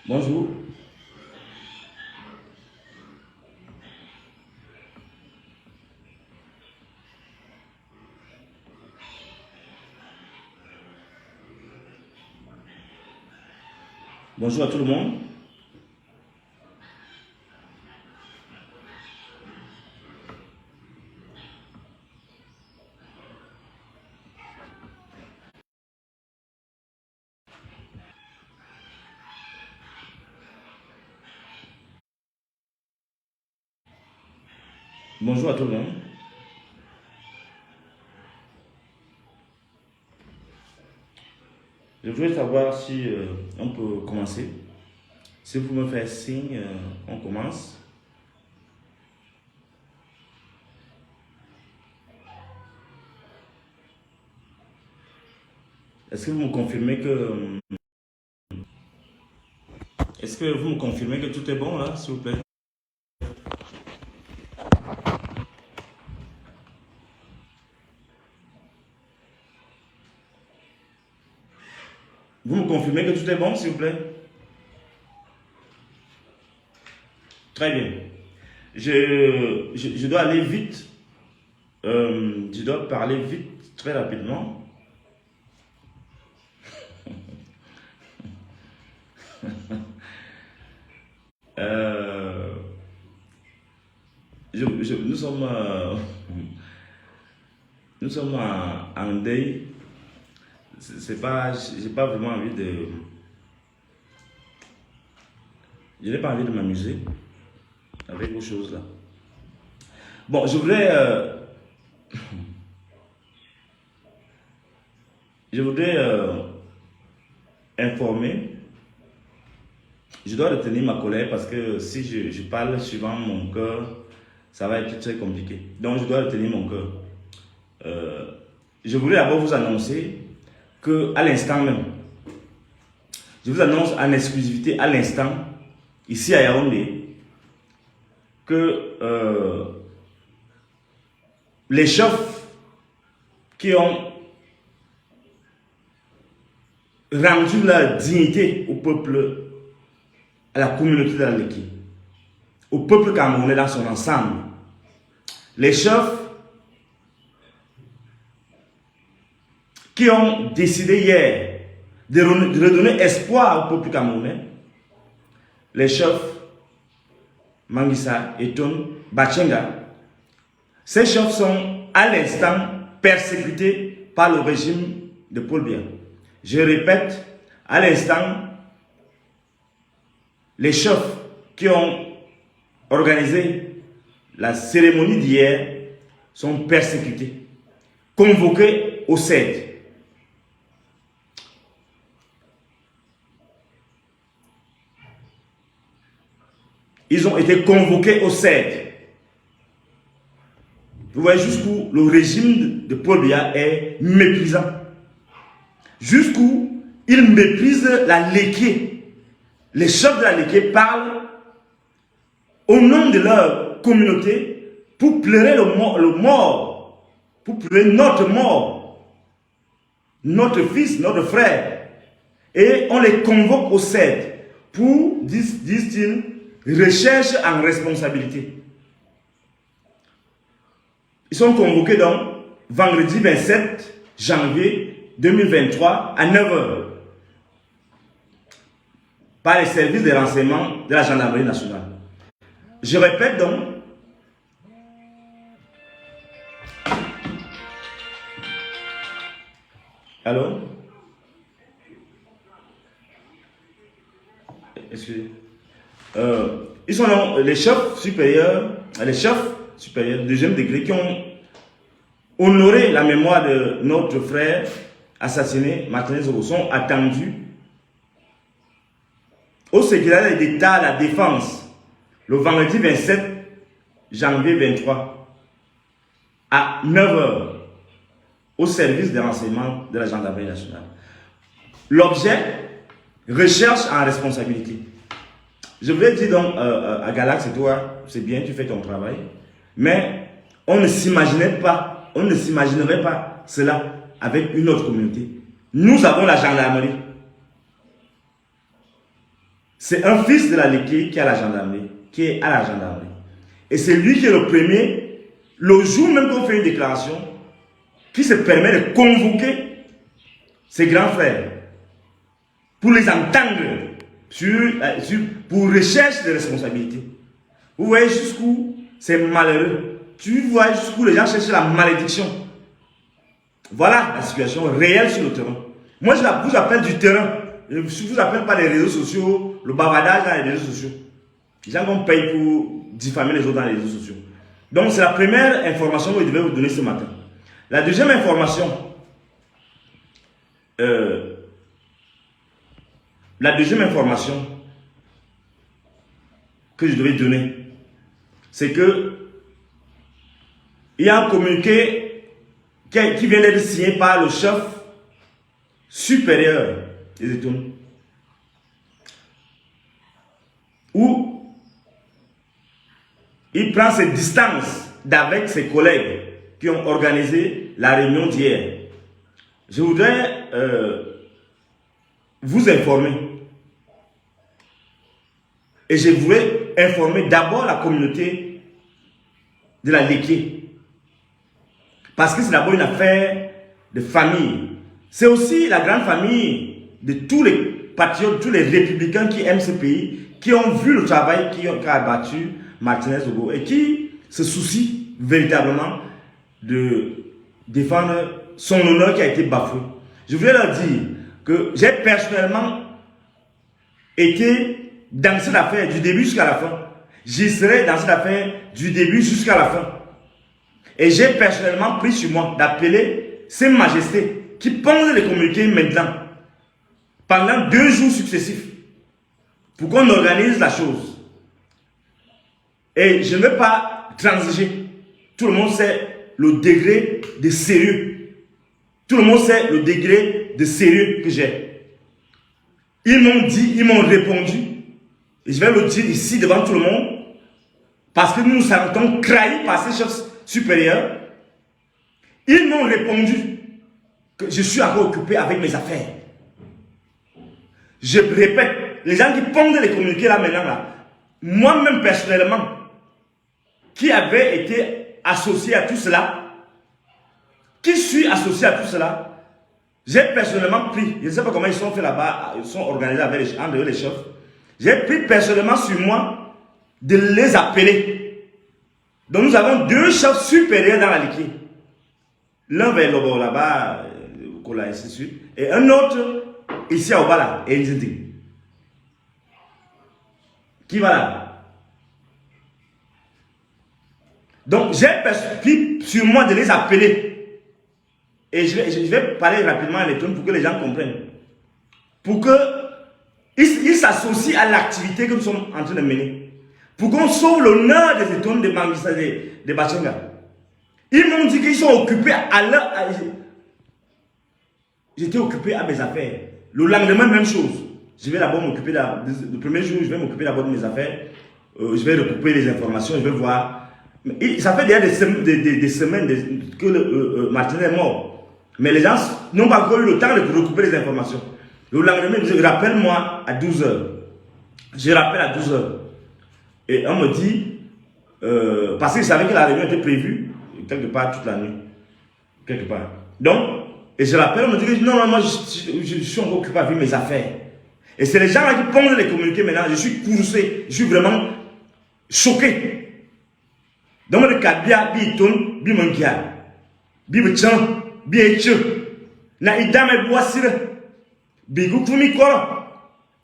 Bonjour. Bonjour à tout le monde. Bonjour à tout le monde. Je voudrais savoir si on peut commencer. Si vous me faites signe, on commence. Est-ce que vous me confirmez que... Est-ce que vous me confirmez que tout est bon là, s'il vous plaît? Vous me confirmez que tout est bon, s'il vous plaît? Très bien. Je dois aller vite. Je dois parler vite, très rapidement. Euh, nous sommes, nous sommes en deuil. C'est pas, j'ai pas vraiment envie de, je n'ai pas envie de m'amuser avec vos choses là. Bon, je voudrais informer. Je dois retenir ma colère parce que si je parle suivant mon cœur, ça va être très compliqué. Donc je dois retenir mon cœur. Je voulais d'abord vous annoncer que à l'instant même, je vous annonce en exclusivité à l'instant, ici à Yaoundé, que les chefs qui ont rendu leur dignité au peuple, à la communauté de l'Aleki, au peuple camerounais dans son ensemble, les chefs qui ont décidé hier de redonner espoir au peuple camerounais, les chefs Mangissa, Eton, Bachenga, ces chefs sont à l'instant persécutés par le régime de Paul Biya. Je répète, à l'instant, les chefs qui ont organisé la cérémonie d'hier sont persécutés, convoqués au CED. Ils ont été convoqués au CED. Vous voyez jusqu'où le régime de Paul Biya est méprisant. Jusqu'où il méprise la Léké. Les chefs de la Léké parlent au nom de leur communauté pour pleurer le mort, pour pleurer notre mort, notre fils, notre frère. Et on les convoque au CED pour, disent-ils, recherche en responsabilité. Ils sont convoqués donc vendredi 27 janvier 2023 à 9 h par les services de renseignement de la gendarmerie nationale. Je répète donc, allô? Excusez. Ils sont donc les chefs supérieurs du deuxième degré qui ont honoré la mémoire de notre frère assassiné, Martin Zoro, sont attendus au secrétariat d'État à la Défense le vendredi 27 janvier 23 à 9 h au service de renseignement de la gendarmerie nationale. L'objet, recherche en responsabilité. Je voulais dire donc à Galax, et toi, c'est bien, tu fais ton travail, mais on ne s'imaginerait pas cela avec une autre communauté. Nous avons la gendarmerie. c'est un fils de la Léké qui est à la gendarmerie, Et c'est lui qui est le premier, le jour même qu'on fait une déclaration, qui se permet de convoquer ses grands frères pour les entendre pour recherche de responsabilité. Vous voyez jusqu'où c'est malheureux. Tu vois jusqu'où les gens cherchent la malédiction. Voilà la situation réelle sur le terrain. Moi, je vous appelle du terrain. Je ne vous appelle pas les réseaux sociaux, le bavardage dans les réseaux sociaux. Les gens qu'on paye pour diffamer les autres dans les réseaux sociaux. Donc, c'est la première information que je devais vous donner ce matin. La deuxième information, que je devais donner, c'est que il y a un communiqué qui vient d'être signé par le chef supérieur des États-Unis, où il prend ses distances d'avec ses collègues qui ont organisé la réunion d'hier. Je voudrais vous informer. Et je voulais informer d'abord la communauté de la Léké. Parce que c'est d'abord une affaire de famille. C'est aussi la grande famille de tous les patriotes, tous les républicains qui aiment ce pays, qui ont vu le travail qui a abattu Martinez Ogo et qui se soucient véritablement de défendre son honneur qui a été bafoué. Je voulais leur dire que j'ai personnellement été dans cette affaire du début jusqu'à la fin. J'y serai dans cette affaire du début jusqu'à la fin. Et j'ai personnellement pris sur moi d'appeler Ses Majestés qui pondent les communiqués maintenant, pendant 2 jours successifs, pour qu'on organise la chose. Et je ne vais pas transiger. Tout le monde sait le degré de sérieux. Tout le monde sait le degré de sérieux que j'ai. Ils m'ont dit, ils m'ont répondu. Et je vais le dire ici devant tout le monde. Parce que nous nous sentons trahis par ces chefs supérieurs. Ils m'ont répondu que je suis encore occupé avec mes affaires. Je répète, les gens qui pondent les communiqués là maintenant, là, moi-même personnellement, qui avait été associé à tout cela, qui suis associé à tout cela, j'ai personnellement pris, je ne sais pas comment ils sont fait là-bas, ils sont organisés avec les chefs, j'ai pris personnellement sur moi de les appeler. Donc nous avons 2 chefs supérieurs dans la Léké. L'un vers le là-bas, ainsi de suite, et un autre ici à Obala, et qui va là. Donc j'ai pris sur moi de les appeler. Et je vais parler rapidement à l'étonne pour que les gens comprennent. Pour qu'ils s'associent à l'activité que nous sommes en train de mener. Pour qu'on sauve l'honneur des étonnes de Mangissa, de Bachenga. Ils m'ont dit qu'ils sont occupés à leur... J'étais occupé à mes affaires. Le lendemain, même chose. Je vais d'abord m'occuper, le premier jour, je vais m'occuper d'abord de mes affaires. Je vais recouper les informations, je vais voir. Ça fait déjà des semaines que Martinez est mort. Mais les gens n'ont pas encore eu le temps de recouper les informations. Le lendemain, je rappelle-moi à 12 h. Je rappelle à 12 h. Et on me dit, parce qu'ils savaient que la réunion était prévue, quelque part toute la nuit. Quelque part. Donc, et je rappelle, on me dit, non, moi je suis encore occupé avec mes affaires. Et c'est les gens là qui pondent les communiqués maintenant. Je suis coursé, je suis vraiment choqué. Donc, le cas, bi-ton, bi-mangia, bi-bchan, bi-etche, na idame boisire, bi-goufumi koro,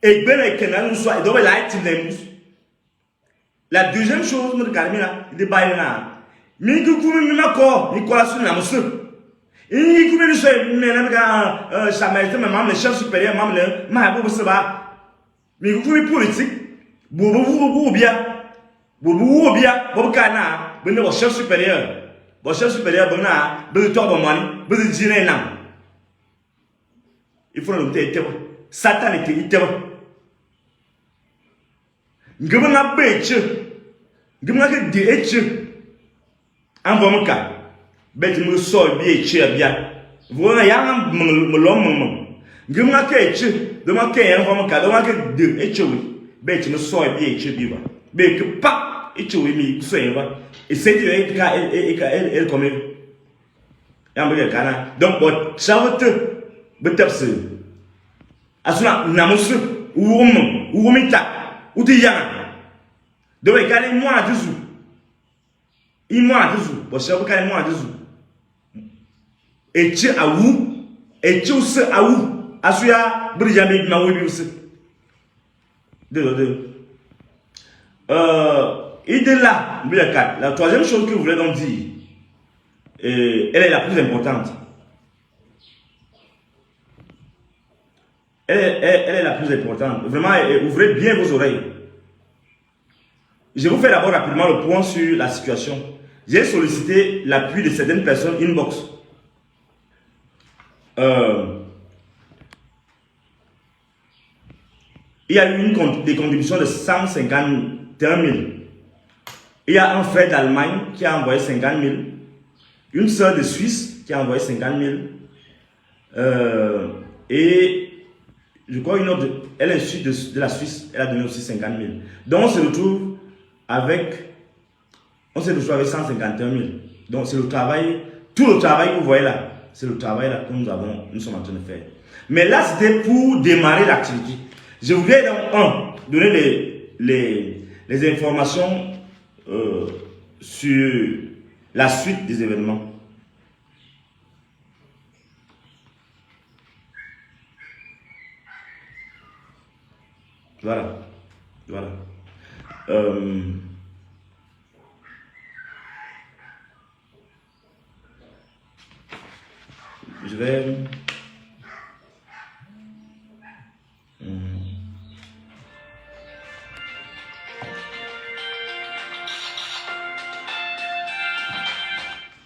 et ben et kenan nous soit, et donc là, la deuxième chose, je me calme là, il est baillé là. Mi goufumi mimako, Nicolas Sunamousse. Il couvre le sol, mais là, ça m'a été même les chefs supérieurs, même le Mahabou Seba. Mais vous pouvez politique, Boubou bien, Bobcana, venez au chef supérieur. Vos chefs supérieurs, Bona, Belutor Bomani, Belginan. Il faut le dire, Satan était item. Gumana Beach, Gumana de H. Envoie-moi. Bet me sol bien cher bien. Voilà ya me l'homme. Guma ke de ma ke en vraiment ka de ma ke de echewi. ben tu me sors bien et tu vivre. Ben que pas et tu oui soin va. Et c'est elle comme donc bon chavete betapse asuna namusu umita utiya de regarder moi dessus il moi dessus bon chavete quand moi dessus et tu a où et tu se a où asuya brijame na wo bi se et de là la troisième chose que vous voulez donc dire elle est la plus importante. Elle est la plus importante. Vraiment, ouvrez bien vos oreilles. Je vous fais d'abord rapidement le point sur la situation. J'ai sollicité l'appui de certaines personnes inbox. Il y a eu des contributions de 151 000. Il y a un frère d'Allemagne qui a envoyé 50 000. Une sœur de Suisse qui a envoyé 50 000. Et je crois une autre, elle est issue de la Suisse, elle a donné aussi 50 000. Donc on se retrouve avec 151 000. Donc c'est le travail, tout le travail que vous voyez là, c'est le travail là que nous sommes en train de faire. Mais là c'était pour démarrer l'activité. Je voulais donc donner les informations sur la suite des événements. Voilà. Voilà. Je vais...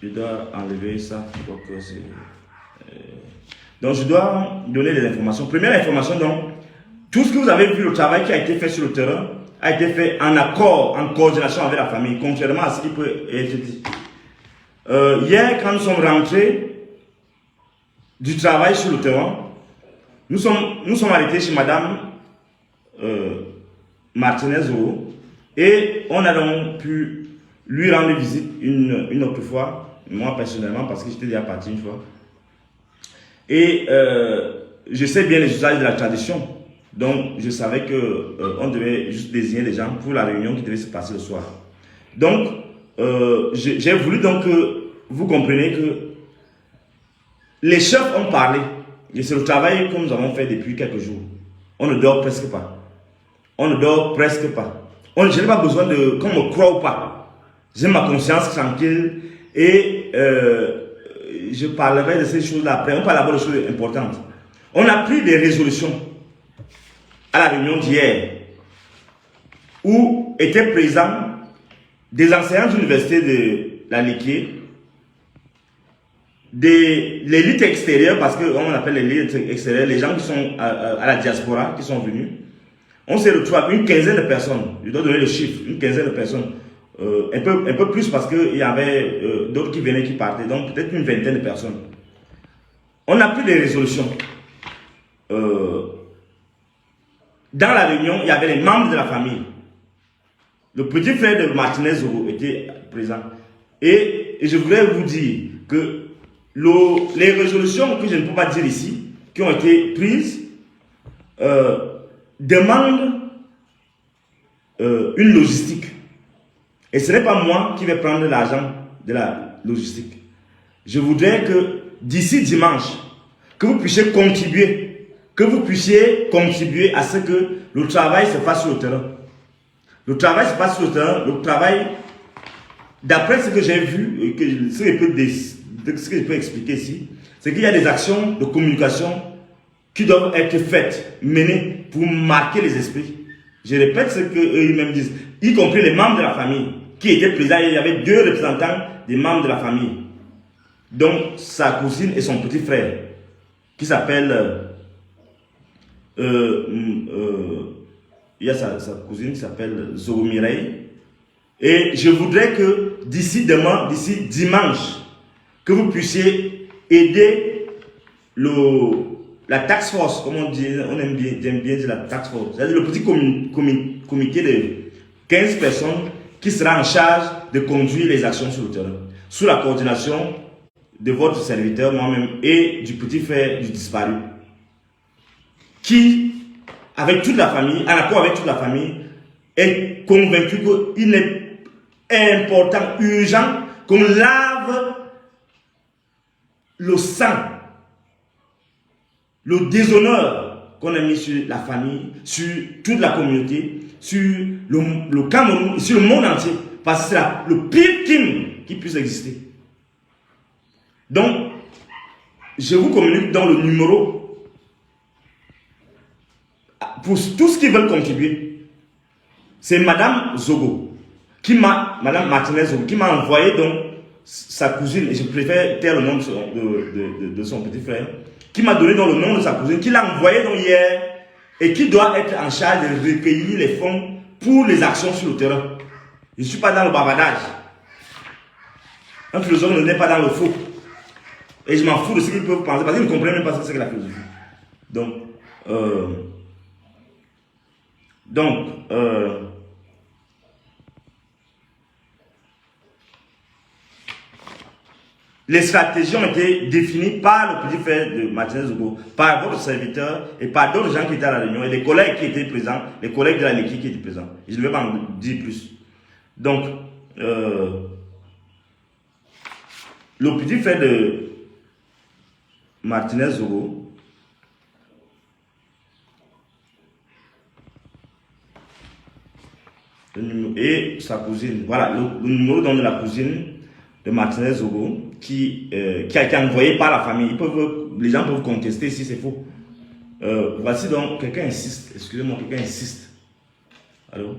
Je dois enlever ça. Donc, je dois donner les informations. Première information, donc, tout ce que vous avez vu, le travail qui a été fait sur le terrain, a été fait en accord, en coordination avec la famille, contrairement à ce qui peut être dit. Hier, quand nous sommes rentrés du travail sur le terrain, nous sommes arrêtés chez Madame Martinez et on a donc pu lui rendre visite une autre fois. Moi personnellement, parce que j'étais déjà parti une fois. Et je sais bien les usages de la tradition. Donc, je savais qu'on devait juste désigner les gens pour la réunion qui devait se passer le soir. Donc, j'ai voulu donc que vous compreniez que les chefs ont parlé. Et c'est le travail que nous avons fait depuis quelques jours. On ne dort presque pas. On ne dort presque pas. Je n'ai pas besoin de qu'on me croie ou pas. J'ai ma conscience tranquille. Et je parlerai de ces choses-là après. On parle d'abord de choses importantes. On a pris des résolutions à la réunion d'hier où étaient présents des enseignants de l'université de la Liquier, l'élite extérieure, parce qu'on appelle l'élite extérieure, les gens qui sont à la diaspora, qui sont venus. On s'est retrouvé avec une quinzaine de personnes. Je dois donner le chiffre, une quinzaine de personnes. Un peu plus parce qu'il y avait d'autres qui venaient, qui partaient. Donc peut-être une vingtaine de personnes. On a pris des résolutions. Dans la réunion, il y avait les membres de la famille. Le petit frère de Martinez était présent. Et je voudrais vous dire que les résolutions que je ne peux pas dire ici, qui ont été prises, demandent une logistique. Et ce n'est pas moi qui vais prendre l'argent de la logistique. Je voudrais que d'ici dimanche, que vous puissiez contribuer. Que vous puissiez contribuer à ce que le travail se fasse sur le terrain. Le travail se passe sur le terrain. Le travail, d'après ce que j'ai vu, et ce que je peux expliquer ici, c'est qu'il y a des actions de communication qui doivent être faites, menées pour marquer les esprits. Je répète ce qu'eux-mêmes disent, y compris les membres de la famille qui étaient présents. Il y avait 2 représentants des membres de la famille. Donc, sa cousine et son petit frère, qui s'appelle... il y a sa cousine qui s'appelle Zomirei. Et je voudrais que d'ici dimanche, que vous puissiez aider la task force, comme on dit, on aime bien dire la task force, c'est-à-dire le petit comité de 15 personnes qui sera en charge de conduire les actions sur le terrain, sous la coordination de votre serviteur, moi-même, et du petit frère du disparu, qui, avec toute la famille, en accord avec toute la famille, est convaincu qu'il est important, urgent, qu'on lave le sang, le déshonneur qu'on a mis sur la famille, sur toute la communauté, sur le Cameroun, sur le monde entier, parce que c'est le pire crime qui puisse exister. Donc, je vous communique dans le numéro pour tous qui veulent contribuer. C'est Madame Zogo, Madame Martinez Zogo, qui m'a envoyé donc sa cousine, et je préfère taire le nom de son petit frère, qui m'a donné dans le nom de sa cousine, qui l'a envoyé donc hier, et qui doit être en charge de recueillir les fonds pour les actions sur le terrain. Je ne suis pas dans le bavardage. Un philosophe n'est pas dans le faux. Et je m'en fous de ce qu'ils peuvent penser, parce qu'ils ne comprennent même pas ce que c'est que la philosophie. Les stratégies ont été définies par le petit frère de Martinez Zogo, par votre serviteur et par d'autres gens qui étaient à la réunion, et les collègues qui étaient présents, les collègues de la Léki qui étaient présents. Je ne vais pas en dire plus. Donc, le petit frère de Martinez Zogo, et sa cousine, voilà, le numéro de la cousine de Martinez Zogo, qui a été envoyé par la famille. Les gens peuvent contester si c'est faux. Voici donc, quelqu'un insiste, excusez-moi, quelqu'un insiste. Allô?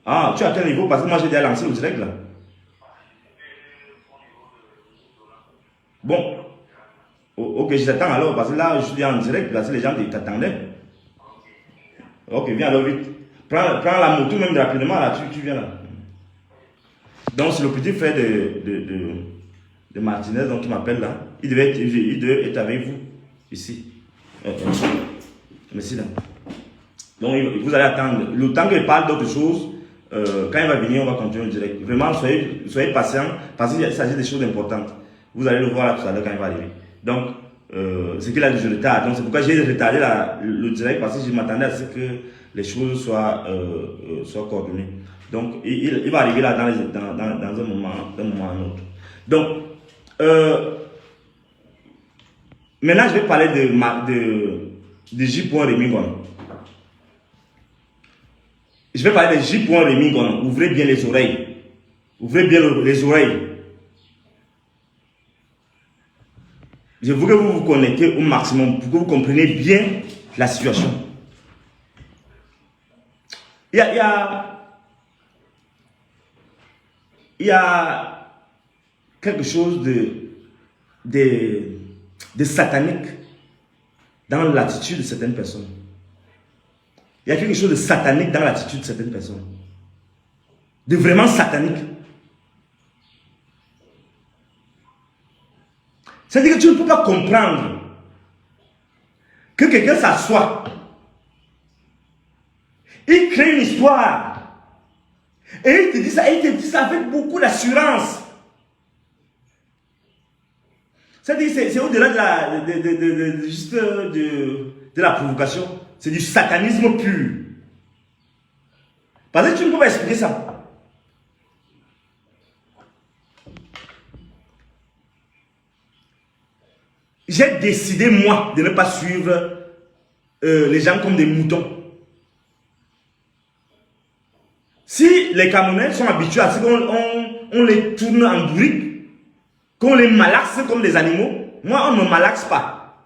Ah, tu as quel niveau? Parce que moi j'ai déjà lancé le direct là. Bon, ok, je t'attends alors, parce que là je suis en direct, là, si les gens t'attendaient. Ok, viens alors vite. Prends la moto même rapidement, là, tu viens là. Donc c'est le petit frère de Martinez donc, qui m'appelle là. Il devait être avec vous, ici. Merci là. Donc vous allez attendre. Le temps qu'il parle d'autres choses, quand il va venir, on va continuer le direct. Vraiment, soyez patient, parce qu'il s'agit des choses importantes. Vous allez le voir là tout à l'heure quand il va arriver. Donc, c'est qu'il a du retard. Donc c'est pourquoi j'ai retardé le direct, parce que je m'attendais à ce que les choses soient coordonnées. Donc, il va arriver là dans un moment ou un autre. Donc, maintenant, je vais parler de J. Rémingon. Je vais parler de J. Rémingon. Ouvrez bien les oreilles. Ouvrez bien les oreilles. Je veux que vous vous connectez au maximum pour que vous compreniez bien la situation. Il y a quelque chose de satanique dans l'attitude de certaines personnes. Il y a quelque chose de satanique dans l'attitude de certaines personnes. De vraiment satanique. C'est-à-dire que tu ne peux pas comprendre que quelqu'un s'assoit, il crée une histoire, et il te dit ça avec beaucoup d'assurance. C'est-à-dire c'est au-delà de la provocation, c'est du satanisme pur. Parce que tu ne peux pas expliquer ça. J'ai décidé, moi, de ne pas suivre les gens comme des moutons. Si les Camerounais sont habitués à ce qu'on les tourne en bourrique, qu'on les malaxe comme des animaux, moi, on ne me malaxe pas.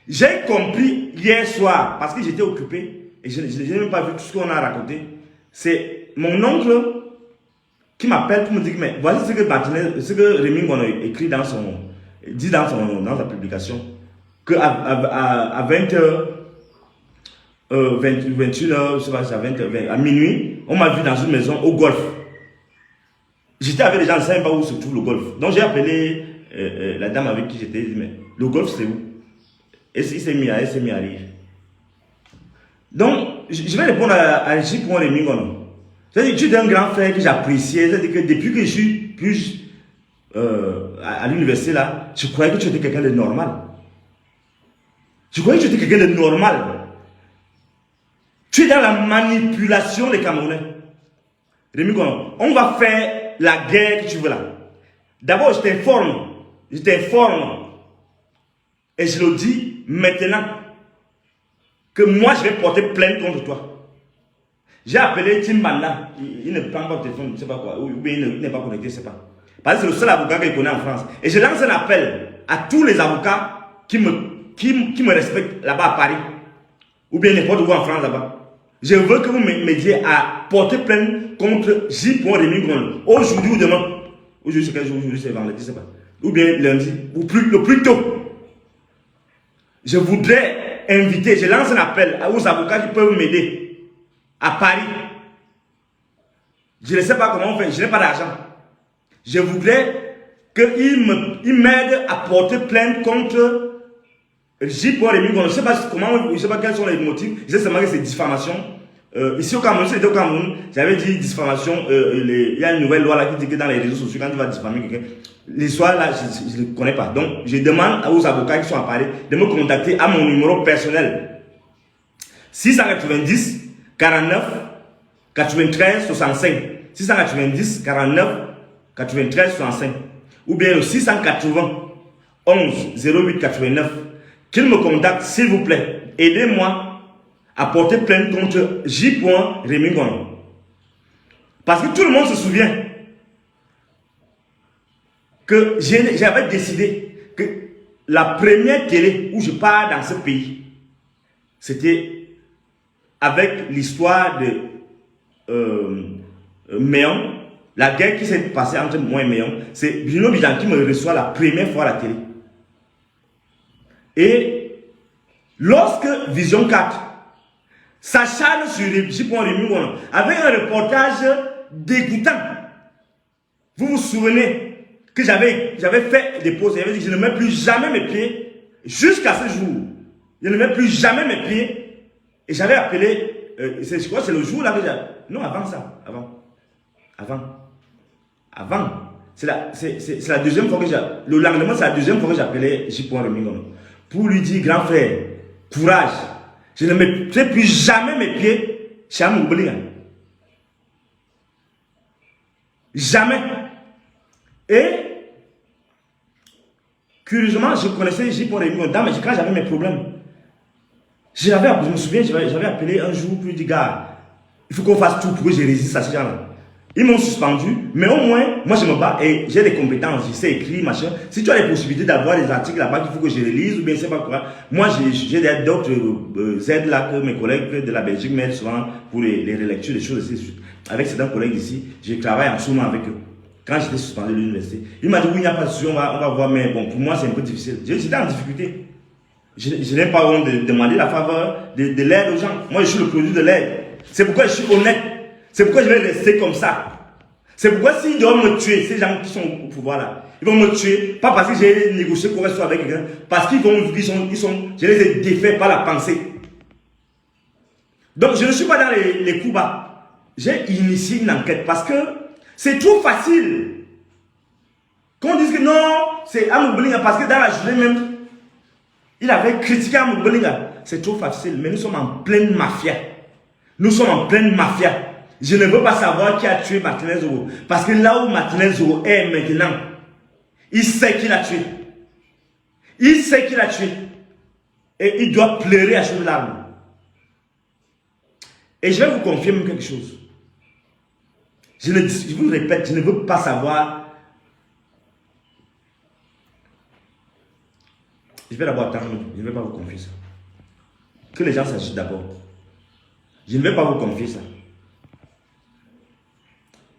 J'ai compris hier soir, parce que j'étais occupé, et je n'ai même pas vu tout ce qu'on a raconté. C'est mon oncle qui m'appelle pour me dire, mais voici ce que Rémingon a écrit dit dans sa publication, qu'à 20h, 21h, je sais pas, à minuit, on m'a vu dans une maison au golf. J'étais avec les gens, je ne savais pas où se trouve le golf. Donc j'ai appelé la dame avec qui j'étais, mais le golf c'est où? Et il s'est mis à rire. Donc, je vais répondre à J. Rémi Gono. C'est-à-dire que tu es un grand frère que j'appréciais. C'est-à-dire que depuis que je suis plus à l'université là, je croyais que tu étais quelqu'un de normal. Je croyais que tu étais quelqu'un de normal. Tu es dans la manipulation des Camerounais. Rémi Gono, on va faire la guerre que tu veux là. D'abord, je t'informe. Et je le dis maintenant. Que moi, je vais porter plainte contre toi. J'ai appelé Timbanda. Il ne prend pas le téléphone, je ne sais pas quoi. Ou bien il n'est pas connecté, je ne sais pas. Parce que c'est le seul avocat qu'il connaît en France. Et je lance un appel à tous les avocats qui me respectent là-bas à Paris. Ou bien n'importe où en France là-bas. Je veux que vous m'aidiez à porter plainte contre J. Rémi Gono. Aujourd'hui ou demain. Aujourd'hui c'est quel jour? Aujourd'hui c'est vendredi, je ne sais pas. Ou bien lundi. Ou le plus tôt. Je voudrais inviter, je lance un appel aux avocats qui peuvent m'aider à Paris. Je ne sais pas comment on fait, je n'ai pas d'argent. Je voudrais qu'ils m'aident à porter plainte contre J. Rémi Gono. Je ne sais pas comment, je sais pas quels sont les motifs. Je sais seulement que c'est diffamation. Ici au Cameroun, c'était au Cameroun, j'avais dit diffamation. Il y a une nouvelle loi là qui dit que dans les réseaux sociaux, quand tu vas diffamer quelqu'un, l'histoire là, je ne connais pas. Donc, je demande aux avocats qui sont à Paris de me contacter à mon numéro personnel 690 49 93 65. 690 49 93 65. Ou bien le 680 11 08 89. Qu'ils me contactent, s'il vous plaît. Aidez-moi à porter plainte contre J. Rémi Gono. Parce que tout le monde se souvient que j'avais décidé que la première télé où je pars dans ce pays, c'était avec l'histoire de Méon, la guerre qui s'est passée entre moi et Méon. C'est Bruno Bidan qui me reçoit la première fois à la télé. Et lorsque Vision 4 s'acharne sur J. Rémi Gono avec un reportage dégoûtant, vous vous souvenez que j'avais fait des pauses, j'avais dit que je ne mets plus jamais mes pieds jusqu'à ce jour. Je ne mets plus jamais mes pieds. Et j'avais appelé, je crois que c'est le jour là que j'ai... Non, avant ça, avant. C'est la deuxième fois que j'ai... Le lendemain, c'est la deuxième fois que j'appelais J. Rémi Gono pour lui dire, grand frère, courage. Je ne mettrai plus jamais mes pieds chez Amoublia. Jamais. Et, curieusement, je connaissais J. Rémi Gono quand j'avais mes problèmes. Je me souviens, j'avais appelé un jour pour lui dire, gars, il faut qu'on fasse tout pour que je résiste à ces gens-là. Ils m'ont suspendu, mais au moins, moi je me bats et j'ai des compétences, je sais écrire, machin. Si tu as les possibilités d'avoir des articles là-bas qu'il faut que je les lise ou bien je ne sais pas quoi, moi j'ai d'autres aides là que mes collègues de la Belgique m'aident souvent pour les relectures, des choses ainsi. Avec certains collègues ici, je travaille en ce moment avec eux. Quand j'étais suspendu de l'université, il m'a dit oui, il n'y a pas de souci, on va voir, mais bon, pour moi c'est un peu difficile. J'étais en difficulté. Je n'ai pas honte de demander la faveur, de l'aide aux gens. Moi je suis le produit de l'aide. C'est pourquoi je suis honnête. C'est pourquoi je vais rester comme ça. C'est pourquoi s'ils doivent me tuer, ces gens qui sont au pouvoir là, ils vont me tuer, pas parce que j'ai négocié pour rester avec quelqu'un, parce qu'ils je les ai défaits par la pensée. Donc je ne suis pas dans les coups bas. J'ai initié une enquête parce que c'est trop facile. Qu'on dise que non, c'est Amoublinga, parce que dans la journée même, il avait critiqué Amoublinga. C'est trop facile, mais nous sommes en pleine mafia. Nous sommes en pleine mafia. Je ne veux pas savoir qui a tué Martinez Zoro. Parce que là où Martinez Zoro est maintenant, il sait qui l'a tué. Il sait qui l'a tué. Et il doit pleurer à chaudes larmes. Et je vais vous confirmer quelque chose. Je vous répète, je ne veux pas savoir. Je vais d'abord attendre. Je ne vais pas vous confier ça. Que les gens s'agitent d'abord. Je ne vais pas vous confier ça.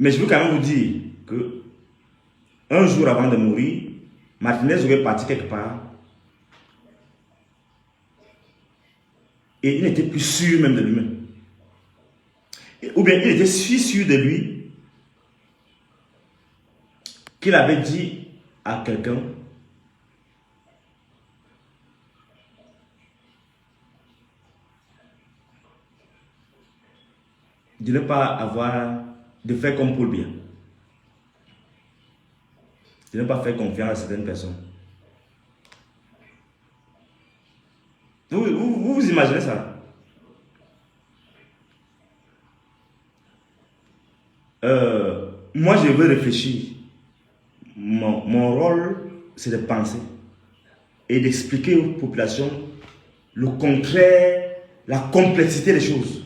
Mais je veux quand même vous dire que un jour avant de mourir, Martinez aurait parti quelque part et il n'était plus sûr même de lui-même. Ou bien il était si sûr de lui qu'il avait dit à quelqu'un de ne pas avoir, de faire comme Paul Biya. De ne pas faire confiance à certaines personnes. Vous imaginez ça? Moi, je veux réfléchir. Mon rôle, c'est de penser et d'expliquer aux populations le contraire, la complexité des choses.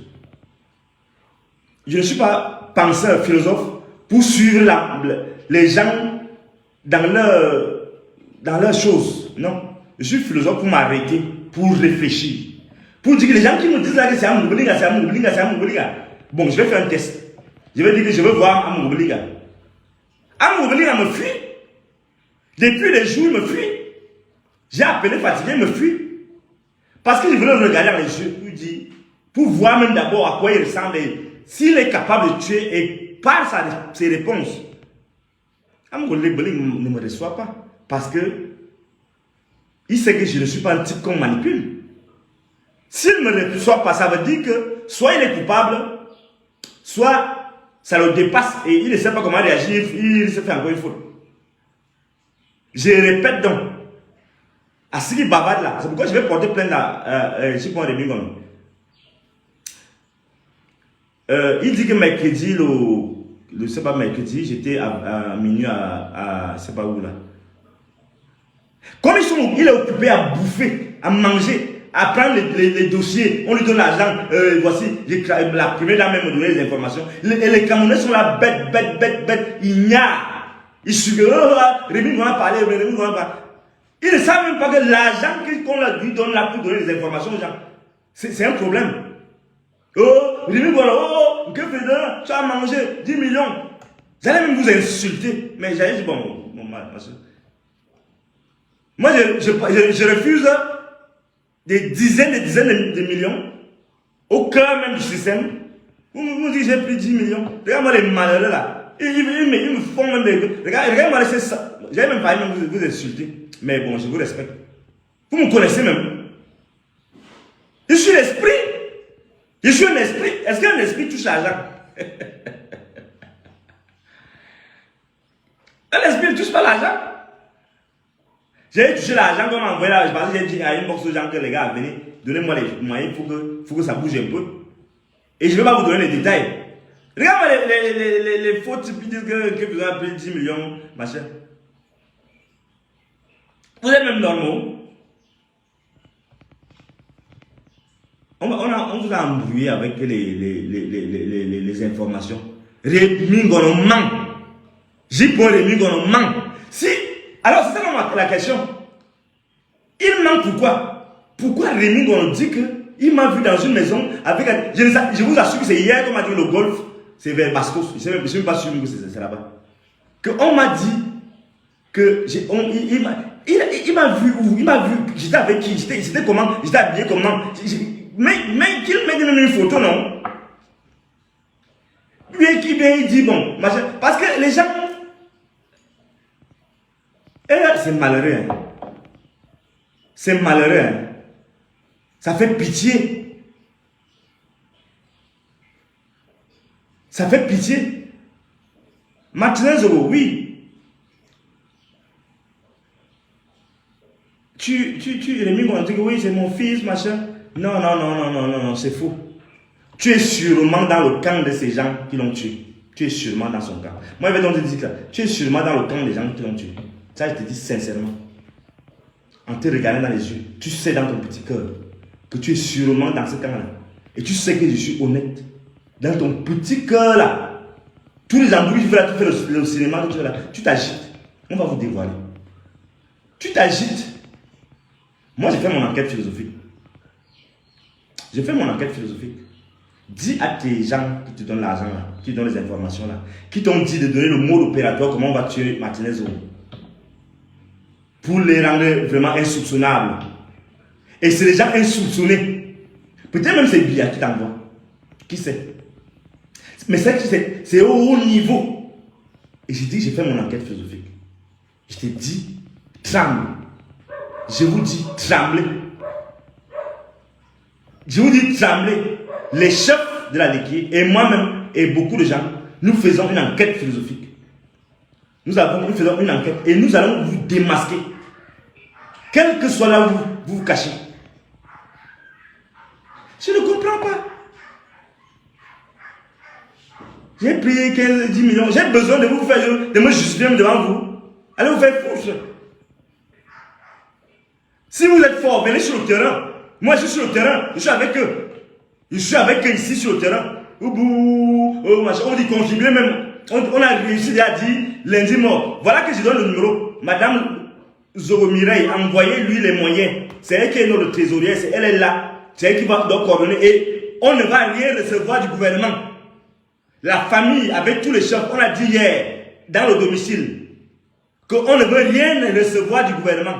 Je ne suis pas penseur, philosophe pour suivre les gens dans leurs choses. Non. Je suis philosophe pour m'arrêter, pour réfléchir. Pour dire que les gens qui me disent là que c'est Amouroubelinga, c'est Amouroubelinga, c'est Amouroubelinga. Bon, je vais faire un test. Je vais dire que je veux voir Amouroubelinga. Amouroubelinga me fuit. Depuis les jours, il me fuit. J'ai appelé fatigué, il me fuit. Parce que je voulais le regarder dans les yeux pour voir même d'abord à quoi il ressemble, s'il est capable de tuer et par ses réponses. Amouroubelinga ne me reçoit pas. Parce que il sait que je ne suis pas un type qu'on manipule. S'il ne me reçoit pas, ça veut dire que soit il est coupable, soit ça le dépasse et il ne sait pas comment réagir, il se fait encore une faute. Je répète donc, à ce qui bavarde là, c'est pourquoi je vais porter plainte à J. Rémi Ngono. Il dit que mercredi, c'est pas mercredi, j'étais à minuit à c'est pas où là. Comme il est occupé à bouffer, à manger, à prendre les dossiers, on lui donne l'argent, voici, la première dame même me donner les informations. Et les Camerounais sont là, bêtes, ignares. Ils suivent, Rémi Ngono a parlé, Rémi Ngono a parlé. Ils ne savent même pas que l'argent qu'on lui donne là pour donner les informations aux gens, c'est un problème. Oh, Rémi Ngono, que fais-tu? Tu as mangé 10 millions. J'allais même vous insulter, mais j'allais dire, bon, ma soeur. Moi, je refuse des dizaines de millions au cœur même du système. Vous me dites j'ai pris 10 millions. Regarde-moi les malheureux là. Ils me font même des... Regarde-moi laisser ça. J'avais même pas même vous insulter. Mais bon, je vous respecte. Vous me connaissez même. Je suis l'esprit. Je suis un esprit. Est-ce qu'un esprit touche l'argent? Un esprit ne touche pas l'argent. J'ai touché l'argent qu'on m'a envoyé là. Je pense que j'ai dit à une box aux gens que les gars, venez, donnez-moi les moyens, il faut que ça bouge un peu. Et je ne vais pas vous donner les détails. Regarde les faux types qui disent que vous avez pris 10 millions, machin. Vous êtes même normaux. On vous a embrouillé avec les informations. Rémi Ngono ment. J. Rémi Ngono ment. Si. Alors, c'est ça la question. Il ment pourquoi? Pourquoi Rémi Ngono dit qu'il m'a vu dans une maison avec un... Je vous assure que c'est hier qu'on m'a dit le golf, c'est vers Bascos. Je ne suis même pas sûr que c'est là-bas. Qu'on m'a dit que... Il m'a vu où? Il m'a vu... J'étais avec qui? C'était comment? J'étais habillé comment? Mais qu'il m'a donné une photo, non? Bien il dit bon. Parce que les gens... C'est malheureux. Hein. C'est malheureux. Hein. Ça fait pitié. Ça fait pitié. Martinez, oui. Rémi Ngono dit que oui, c'est mon fils, machin. Non, c'est faux. Tu es sûrement dans le camp de ces gens qui l'ont tué. Tu es sûrement dans son camp. Moi, je vais donc te dire ça. Tu es sûrement dans le camp des gens qui l'ont tué. Ça, je te dis sincèrement. En te regardant dans les yeux, tu sais dans ton petit cœur que tu es sûrement dans ce camp-là. Et tu sais que je suis honnête. Dans ton petit cœur là, tous les embrouilles que tu fais là, tu fais le cinéma, que tu fais là, tu t'agites. On va vous dévoiler. Tu t'agites. Moi, j'ai fait mon enquête philosophique. J'ai fait mon enquête philosophique. Dis à tes gens qui te donnent l'argent là, qui te donnent les informations là, qui t'ont dit de donner le mode opératoire, comment on va tuer Martinez Zogo. Pour les rendre vraiment insoupçonnables. Et c'est les gens insoupçonnés. Peut-être même c'est Biya qui t'envoie. Qui sait? Mais c'est au haut niveau. Et j'ai dit, j'ai fait mon enquête philosophique. Je t'ai dit, tremble. Je vous dis, tremblez. Je vous dis, tremblez. Les chefs de la Léquier et moi-même et beaucoup de gens, nous faisons une enquête philosophique. Nous faisons une enquête et nous allons vous démasquer. Quel que soit là où vous vous cachez. Je ne comprends pas. J'ai pris 15, 10 millions. J'ai besoin de vous faire, de me justifier devant vous. Allez vous faire foutre. Si vous êtes fort, venez sur le terrain. Moi, je suis sur le terrain. Je suis avec eux. Je suis avec eux ici sur le terrain. On dit contribuer même. On a réussi à dire lundi mort. Voilà que je donne le numéro. Madame Zogo Mireille, envoyez-lui les moyens. C'est elle qui est notre trésorière. Elle est là. C'est elle qui va donc coordonner. Et on ne va rien recevoir du gouvernement. La famille, avec tous les chefs, on a dit hier, dans le domicile, qu'on ne veut rien recevoir du gouvernement.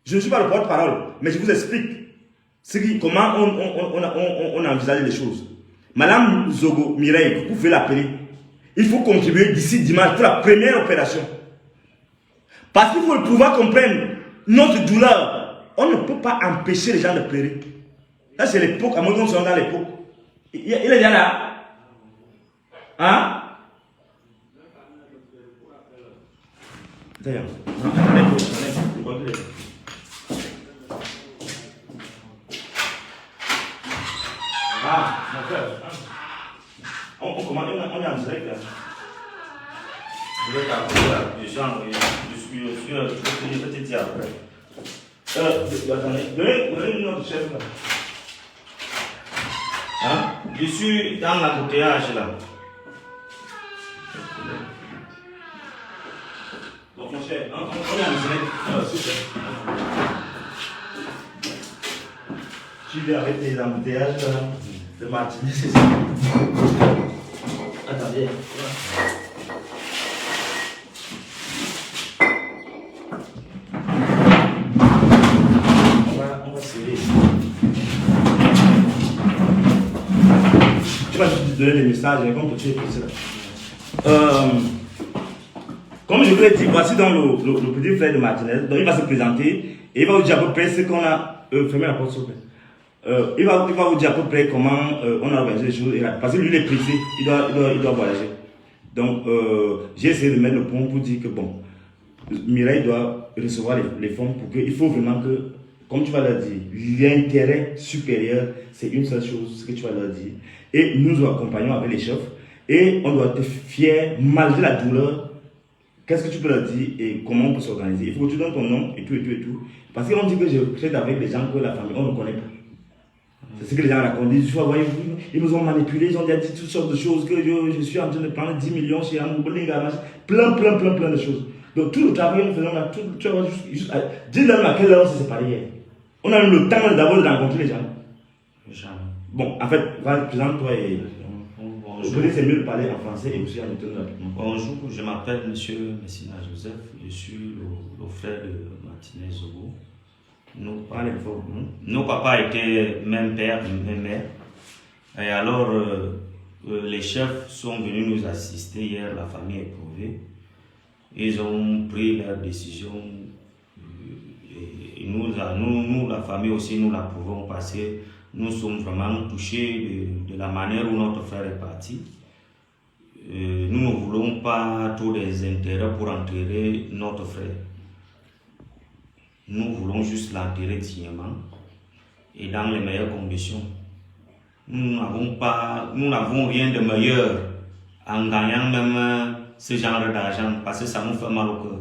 Je ne suis pas le porte-parole, mais je vous explique comment on envisage les choses. Madame Zogo Mireille, vous pouvez l'appeler. Il faut contribuer d'ici dimanche pour la première opération. Parce qu'il faut le pouvoir comprendre notre douleur. On ne peut pas empêcher les gens de pleurer. Là, c'est l'époque, à moins qu'on soit dans l'époque. Il est déjà là. Hein? D'ailleurs, mon frère, on commande, on est en direct là. Je vais t'appeler là, je vais te dire après. Attendez, donnez notre chef là. Hein? Je suis dans l'embouteillage là. Donc mon cher, on est en direct. Super. Tu viens avec tes embouteillages de Martinez, c'est ça? Attendez. On va serrer. Tu vas juste donner des messages, comme tu es précis. Comme je vous l'ai dit, voici donc le petit frère de Martinez. Donc il va se présenter et il va vous dire à peu près ce qu'on a. Fermez la porte s'il vous plaît. Il va vous dire à peu près comment on a organisé les choses. Parce que lui il est pressé, il doit voyager. Donc j'ai essayé de mettre le point pour dire que bon, Mireille doit recevoir les fonds pour qu'il faut vraiment que, comme tu vas leur dire, l'intérêt supérieur, c'est une seule chose, ce que tu vas leur dire. Et nous nous accompagnons avec les chefs et on doit être fiers malgré la douleur. Qu'est-ce que tu peux leur dire et comment on peut s'organiser? Il faut que tu donnes ton nom et tout. Parce qu'on dit que je traite avec des gens que la famille, on ne connaît pas. C'est ce que les gens racontent. Ils disent, ils nous ont manipulés, ils ont dit toutes sortes de choses, que je suis en train de prendre 10 millions chez Amoubolinga, plein de choses. Donc tout le travail que nous faisons là, tu vas juste dis-leur à quelle heure on s'est séparés hier. On a eu le temps d'abord de rencontrer les gens. Bon, en fait, présente-toi et... Bonjour. C'est mieux de parler en français et aussi en étonnement rapidement. Bonjour, je m'appelle Monsieur Messina Joseph, je suis le frère de Martinez Zogo. Nos papas étaient même père, même mère. Et alors, les chefs sont venus nous assister hier, la famille éprouvée. Ils ont pris leur décision. Et nous, la famille aussi, nous l'approuvons parce que nous sommes vraiment touchés de la manière où notre frère est parti. Nous ne voulons pas trop des intérêts pour enterrer notre frère. Nous voulons juste l'enterrer dignement et dans les meilleures conditions. Nous n'avons rien de meilleur en gagnant même ce genre d'argent parce que ça nous fait mal au cœur.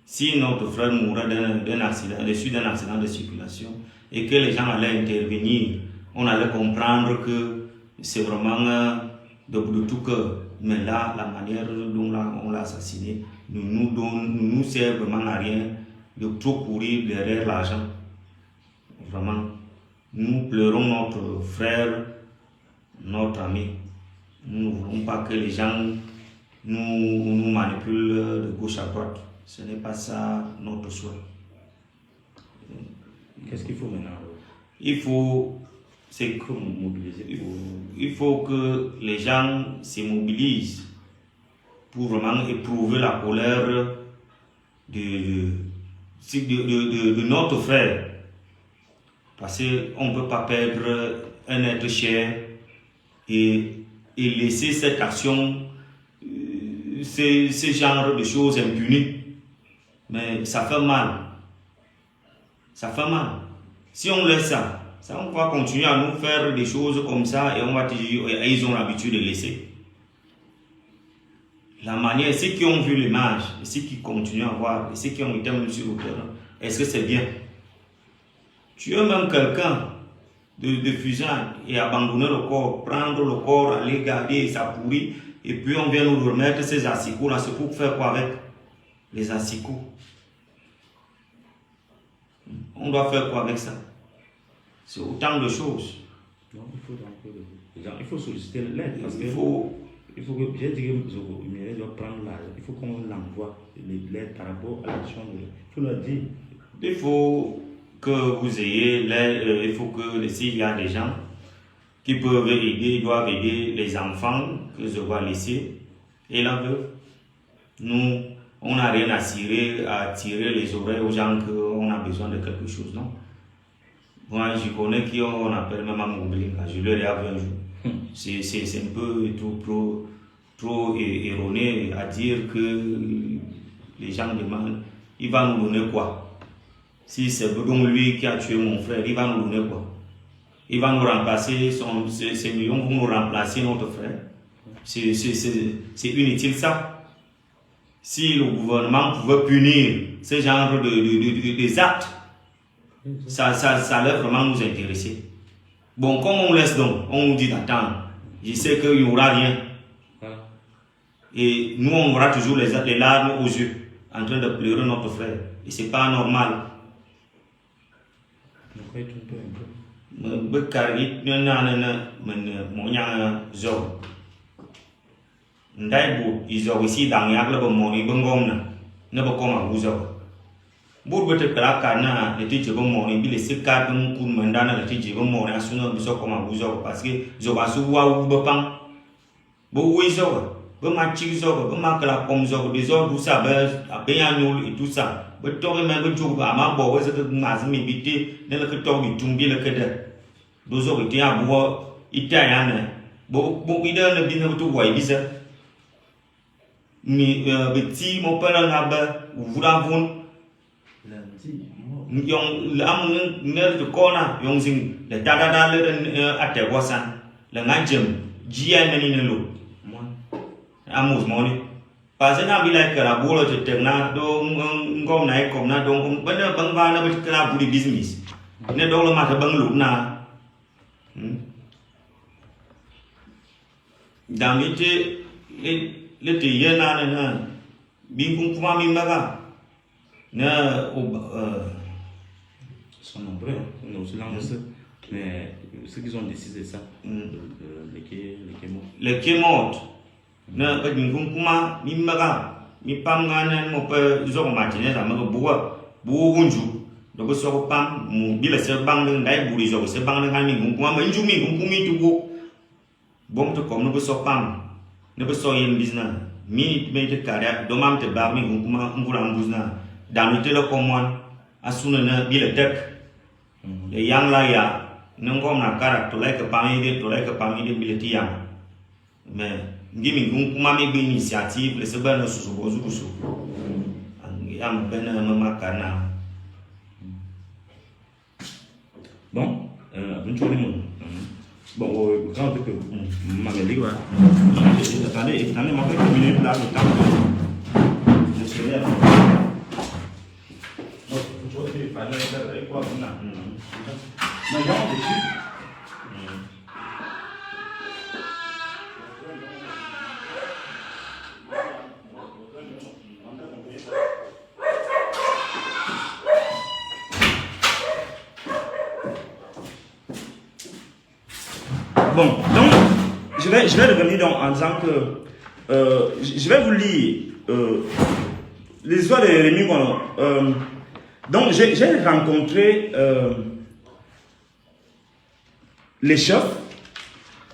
Si notre frère mourait d'un accident, suite d'un accident de circulation et que les gens allaient intervenir, on allait comprendre que c'est vraiment de tout cœur. Mais là, la manière dont on l'a assassiné ne nous sert vraiment à rien de trop courir derrière l'argent. Vraiment, nous pleurons notre frère, notre ami. Nous ne voulons pas que les gens nous manipulent de gauche à droite. Ce n'est pas ça notre souhait. Qu'est-ce qu'il faut maintenant? Il faut que les gens se mobilisent pour vraiment éprouver la colère de notre frère. Parce qu'on ne peut pas perdre un être cher et laisser cette action, ce genre de choses impunies. Mais ça fait mal. Ça fait mal. Si on laisse ça, on va continuer à nous faire des choses comme ça et on va dire, ils ont l'habitude de laisser. La manière, ceux qui ont vu l'image, et ceux qui continuent à voir, et ceux qui ont été même sur le terrain, est-ce que c'est bien? Tu es même quelqu'un de fusillade et abandonner le corps, prendre le corps, aller garder, ça pourrit, et puis on vient nous remettre ces assicots là, c'est pour faire quoi avec les assicots? On doit faire quoi avec ça? C'est autant de choses. Non, il faut solliciter l'aide. Il faut que j'ai dit que doit prendre l'aide. Il faut qu'on l'envoie l'aide par rapport à l'action. Il faut leur dire. Il faut que vous ayez l'aide. Il faut que s'il y a des gens qui peuvent aider, ils doivent aider les enfants que je vais laisser et la veuve. Nous, on n'a rien à tirer les oreilles aux gens qu'on a besoin de quelque chose, non? Moi, je connais qui on appelle même Moubelinga. Je leur ai vu un jour. C'est un peu trop erroné à dire que les gens demandent, il va nous donner quoi? Si c'est donc lui qui a tué mon frère, il va nous donner quoi? Il va nous remplacer, ces millions vont nous remplacer notre frère. C'est inutile ça. Si le gouvernement pouvait punir ce genre des actes, ça allait vraiment nous intéresser. Bon, comme on laisse donc, on nous dit d'attendre. Je sais qu'il n'y aura rien. Et nous, on aura toujours les larmes aux yeux, en train de pleurer notre frère. Et ce n'est pas normal. Bourbe Kalakana, le teacher morning, Billy Sika, Mandana, le teacher morning, as soon as we saw come a wuzo, parce que Zobasu Bopang, Bowizo, Bomachizo, Bomakala Pomzo, des autres who savent, a Bayanul et tout ça. But talking about Joe, Amabo, was it Mazmi Biti, never could talk with Tumbi the Kedder. Those of the Abu Italian, but we don't have been able to wait, is it? Me, with tea, Mopana Naba, Vudavun. Yong lam nel to corner yong sing le dada le ate wasan le ngajem gia meni nelo amus moni pas na bi like la bolo te terna do ngom na kom na do bana bangba na bit kala budi business ne do lo mata bang lu na damite le te yena na bingkum kuma mi maga na sont nombreux, nous mais ceux qui ont décidé ça, les Kémot, na Badingum Kuma, Mimaga, Mipamgan, Mope, Zormatine, Amaboua, Bouunju, the Bosso Pam, Mubila Serbang, Daiburis, or Sebang, Kuma, Manjumi, Gumi to go. Bomb to come, no Bosso Pam, never saw him business. Me made a carrier, Domam te Bami, Guma, Buzna, Damitella Common, as soon as be a tech. The young liar, no come na cara to like a family ability young. Man, giving Gumami be initiative, let's burn us to and young Benna Macana. Bon, bon, quand que Magali va. Attendez, moi, quelques minutes là, le temps de se faire. Bon, donc, je vais revenir donc en disant que je vais vous lire l'histoire de Rémi Gono. Donc, j'ai rencontré les chefs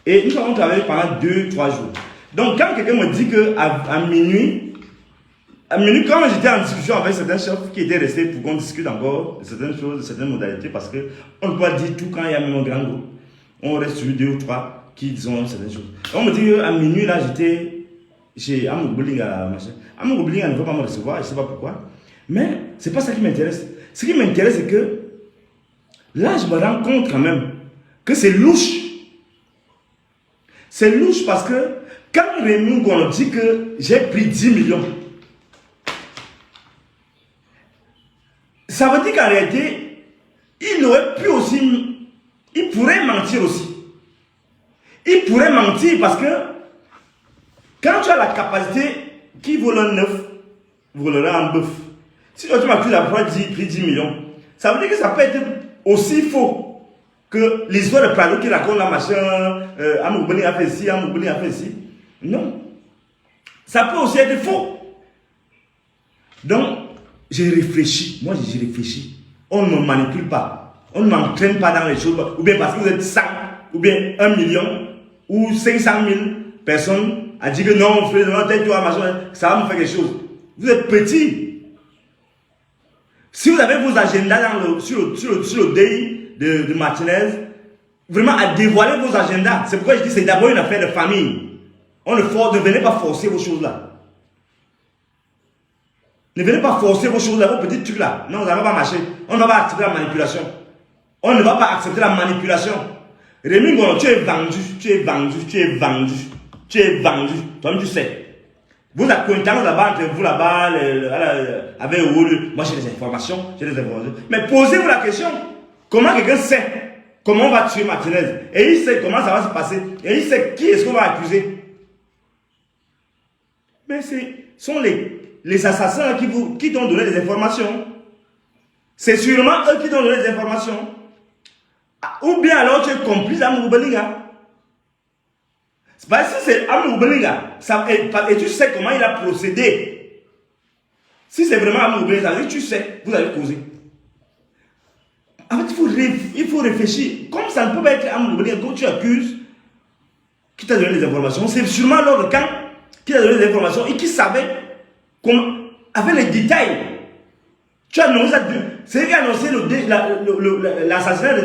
et nous avons travaillé pendant 2-3 jours. Donc, quand quelqu'un me dit qu'à minuit, quand j'étais en discussion avec certains chefs qui étaient restés pour qu'on discute encore de certaines choses, de certaines modalités, parce qu'on ne peut pas dire tout quand il y a même un grand groupe. On reste sur 2 ou 3 qui disent certaines choses. On me dit à minuit, là, j'étais chez Amougoublinga, machin. Amougoublinga ne veut pas me recevoir, je ne sais pas pourquoi. Mais ce n'est pas ça qui m'intéresse. Ce qui m'intéresse, c'est que là, je me rends compte quand même que c'est louche. C'est louche parce que quand Rémi Ngono dit que j'ai pris 10 millions, ça veut dire qu'en réalité, il aurait pu aussi, il pourrait mentir aussi. Il pourrait mentir parce que quand tu as la capacité, qui vole un œuf, volera un bœuf. Si tu m'accuses d'avoir pris 10 millions, ça veut dire que ça peut être aussi faux que l'histoire de Prado qui raconte la machin, Amoubeni a fait ci, Amoubeni a fait ci. Non. Ça peut aussi être faux. Donc, j'ai réfléchi. Moi, j'ai réfléchi. On ne me manipule pas. On ne m'entraîne pas dans les choses. Ou bien parce que vous êtes 100, ou bien 1 million, ou 500 000 personnes a dit que non, toi, machin, ça va me faire quelque chose. Vous êtes petit. Si vous avez vos agendas sur le day de Martinez, vraiment à dévoiler vos agendas. C'est pourquoi je dis que c'est d'abord une affaire de famille. Ne venez pas forcer vos choses là. Ne venez pas forcer vos choses là, vos petits trucs là. Non, ça ne va pas marcher. On ne va pas accepter la manipulation. On ne va pas accepter la manipulation. Rémi Ngono, tu es vendu, tu es vendu, tu es vendu, tu es vendu. Toi-même, tu sais. Vous êtes content là-bas, entre vous là-bas, avec eux, moi j'ai des informations, Mais posez-vous la question, comment quelqu'un sait comment on va tuer Martinez? Et il sait comment ça va se passer. Et il sait qui est-ce qu'on va accuser. Mais ce sont les assassins qui t'ont donné des informations. C'est sûrement eux qui t'ont donné des informations. Ou bien alors tu es complice à Moubelinga. C'est parce que c'est Amoubelinga. Et tu sais comment il a procédé. Si c'est vraiment Amoubelinga, ça veut dire que tu sais, vous avez causé. En fait, il faut réfléchir. Comme ça ne peut pas être Amoubelinga, quand tu accuses, qui t'a donné des informations, c'est sûrement l'autre camp qui t'a donné des informations et qui savait comment, avec les détails. Tu as annoncé, c'est lui qui a annoncé l'assassinat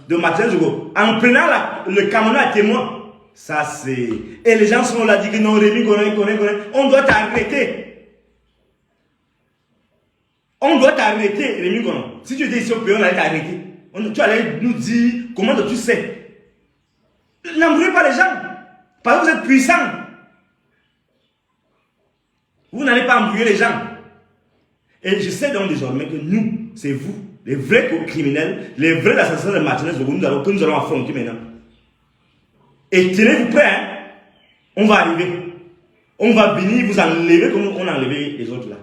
de Martin Zogo en prenant le camion à témoin. Ça c'est. Et les gens sont là, disent que non, Rémi connaît. On doit t'arrêter. On doit t'arrêter, Rémi Ngono. Si tu étais ici au pays, on allait t'arrêter. Tu allais nous dire comment tu sais. N'embrouillez pas les gens. Parce que vous êtes puissants. Vous n'allez pas embrouiller les gens. Et je sais donc désormais que nous, c'est vous, les vrais criminels, les vrais assassins de Martinez que nous allons affronter maintenant. Et tenez-vous prêts, hein? On va arriver. On va venir vous enlever comme on a enlevé les autres là.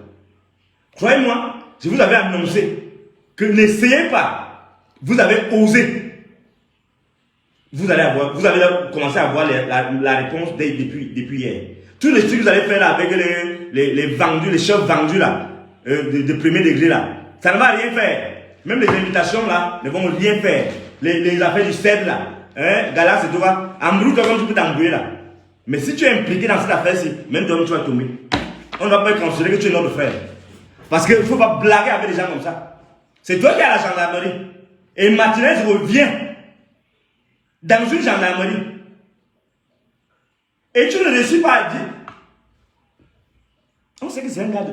Croyez-moi, je vous avais annoncé que n'essayez pas. Vous avez osé. Vous allez commencer à avoir la réponse depuis hier. Tous les trucs que vous allez faire là avec les vendus, les chefs vendus là. De premier degré là, ça ne va rien faire. Même les invitations là ne vont rien faire. Les affaires du CED là, hein, Gala c'est toi, Ambrou toi comme tu peux t'embrouiller là. Mais si tu es impliqué dans cette affaire-ci, même toi tu vas tomber. On ne va pas considérer que tu es notre frère. Parce qu'il ne faut pas blaguer avec des gens comme ça. C'est toi qui es à la gendarmerie. Et Martinez revient dans une gendarmerie. Et tu ne réussis pas à dire. On sait que c'est un gars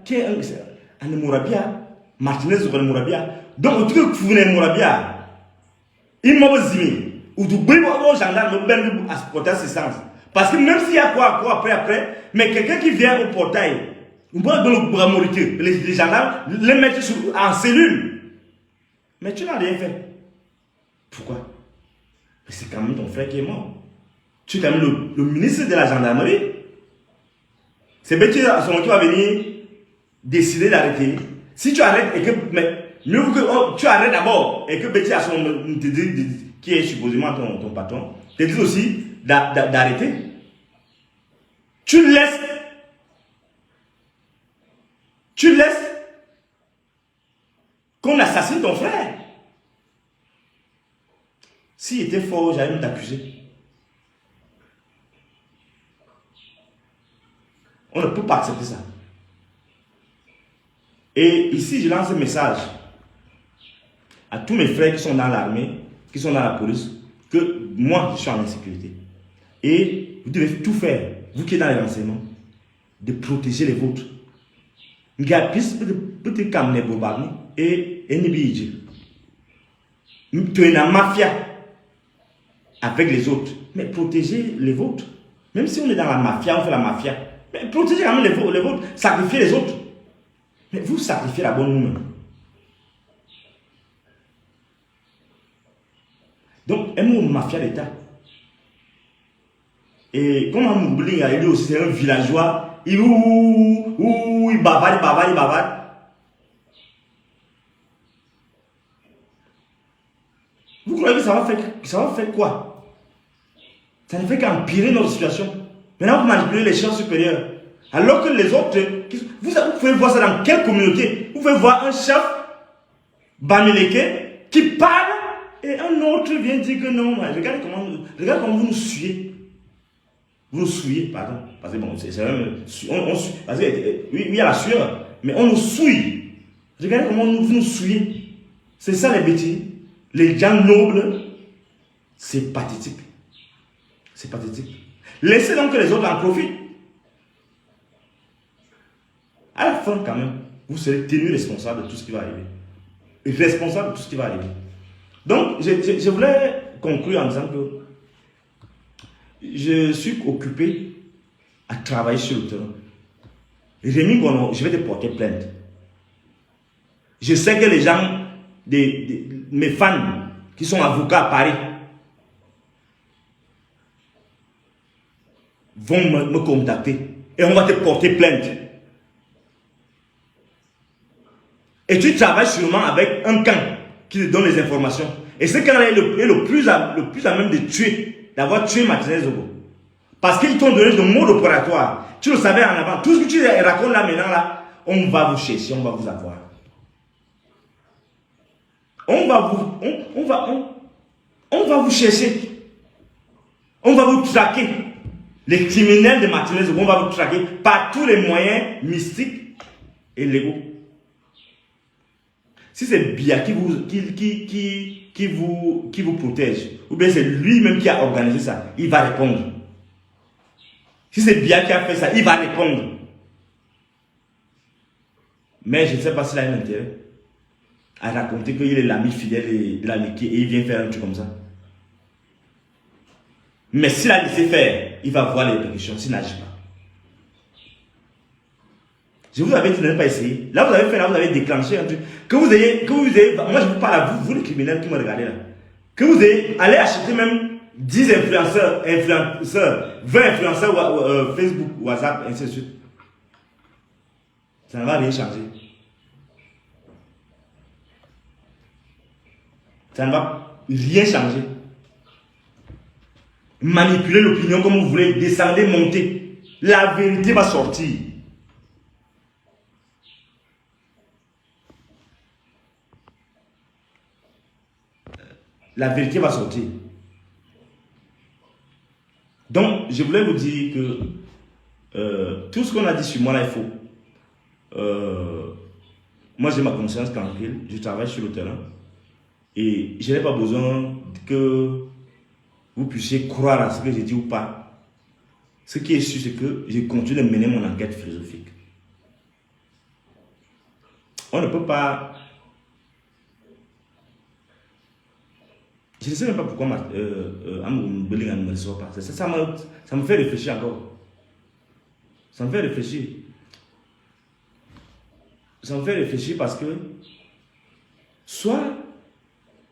qui est un Mourabia, Martinez ou un Mourabia. Donc, tu veux que vous venez Mourabia, il m'a dit, ou tu peux avoir un gendarme à porter assistance. Parce que même s'il y a quoi après, mais quelqu'un qui vient au portail, on peut les gendarmes les mettre en cellule. Mais tu n'as rien fait. Pourquoi? C'est quand même ton frère qui est mort. Tu es quand même le ministre de la gendarmerie. C'est Betty à son moment qui va venir décider d'arrêter. Si tu arrêtes et que. Mais mieux que tu arrêtes d'abord et que Betty à son moment te dit, qui est supposément ton patron, te dit aussi d'arrêter. Tu laisses qu'on assassine ton frère. S'il était fort, j'allais t'accuser. On ne peut pas accepter ça. Et ici, je lance un message à tous mes frères qui sont dans l'armée, qui sont dans la police, que moi, je suis en insécurité. Et vous devez tout faire, vous qui êtes dans les renseignements, de protéger les vôtres. Ngapis peut-être comme les bombardements et Nibiji. Tu es une mafia avec les autres, mais protégez les vôtres. Même si on est dans la mafia, on fait la mafia, mais protégez quand même les vôtres, sacrifiez les autres. Mais vous sacrifiez la bonne humaine. Donc, un mot mafia d'État. Et comme Amourbling a dit aussi, c'est un villageois, il bavard. Vous croyez que ça va faire quoi? Ça ne fait qu'empirer notre situation. Maintenant, vous manipulez les chefs supérieurs. Alors que les autres, vous pouvez voir ça dans quelle communauté? Vous pouvez voir un chef Bamileke qui parle et un autre vient dire que non. Regarde comment vous nous suivez. Vous nous souillez, pardon. Parce que bon, c'est même. Parce que, oui, il y a la sueur, mais on nous souille. Regardez comment vous nous souillez. C'est ça les bêtises. Les gens nobles, c'est pathétique. C'est pathétique. Laissez donc que les autres en profitent. À la fin, quand même, vous serez tenu responsable de tout ce qui va arriver. Responsable de tout ce qui va arriver. Donc, je voulais conclure en disant que je suis occupé à travailler sur le terrain. Rémi Gono, je vais te porter plainte. Je sais que les gens, mes fans qui sont avocats à Paris, vont me contacter et on va te porter plainte. Et tu travailles sûrement avec un camp qui te donne les informations. Et ce camp-là est le plus à même de tuer, d'avoir tué Martinez Zogo. Parce qu'ils t'ont donné le mode opératoire. Tu le savais en avant. Tout ce que tu racontes là maintenant, là, on va vous chercher, on va vous avoir. On va vous chercher. On va vous traquer. Les criminels de Martinez Zogo, on va vous traquer par tous les moyens mystiques et légaux. Si c'est Bia qui vous protège, ou bien c'est lui-même qui a organisé ça, il va répondre. Si c'est Bia qui a fait ça, il va répondre. Mais je ne sais pas s'il a un intérêt à raconter qu'il est l'ami fidèle de la Ligue et il vient faire un truc comme ça. Mais s'il a laissé faire, il va voir les répercussions s'il n'agit pas. Je vous avais dit de ne pas essayer. Là, vous avez fait, là, vous avez déclenché un truc. Que vous ayez, moi je vous parle à vous les criminels qui me regardez là. Que vous ayez, allez acheter même 10 influenceurs, 20 influenceurs Facebook, WhatsApp, ainsi de suite. Ça ne va rien changer. Ça ne va rien changer. Manipulez l'opinion comme vous voulez, descendez, montez. La vérité va sortir. La vérité va sortir. Donc, je voulais vous dire que tout ce qu'on a dit sur moi là est faux. Moi, j'ai ma conscience tranquille. Je travaille sur le terrain. Et je n'ai pas besoin que vous puissiez croire à ce que j'ai dit ou pas. Ce qui est sûr, c'est que je continue de mener mon enquête philosophique. On ne peut pas... Je ne sais même pas pourquoi Amour Bellingham ne me reçoit pas. Ça me fait réfléchir encore. Ça me fait réfléchir. Ça me fait réfléchir parce que soit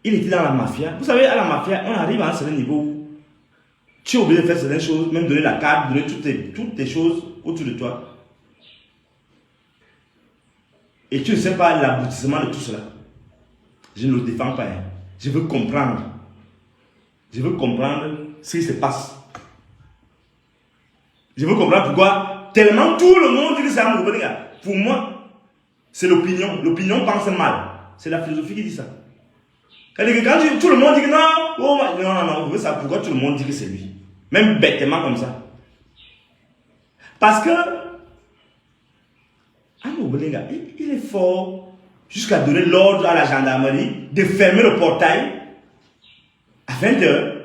il était dans la mafia. Vous savez, à la mafia, on arrive à un certain niveau où tu es obligé de faire certaines choses, même donner la carte, donner toutes tes choses autour de toi. Et tu ne sais pas l'aboutissement de tout cela. Je ne le défends pas. Hein. Je veux comprendre. Je veux comprendre ce qui se passe. Je veux comprendre pourquoi tellement tout le monde dit que c'est un mauvais gars. Pour moi, c'est l'opinion. L'opinion pense mal. C'est la philosophie qui dit ça. Quand tout le monde dit que non, non, vous savez ça, pourquoi tout le monde dit que c'est lui? Même bêtement comme ça. Parce que Amour Belinga, il est fort jusqu'à donner l'ordre à la gendarmerie de fermer le portail à 20h.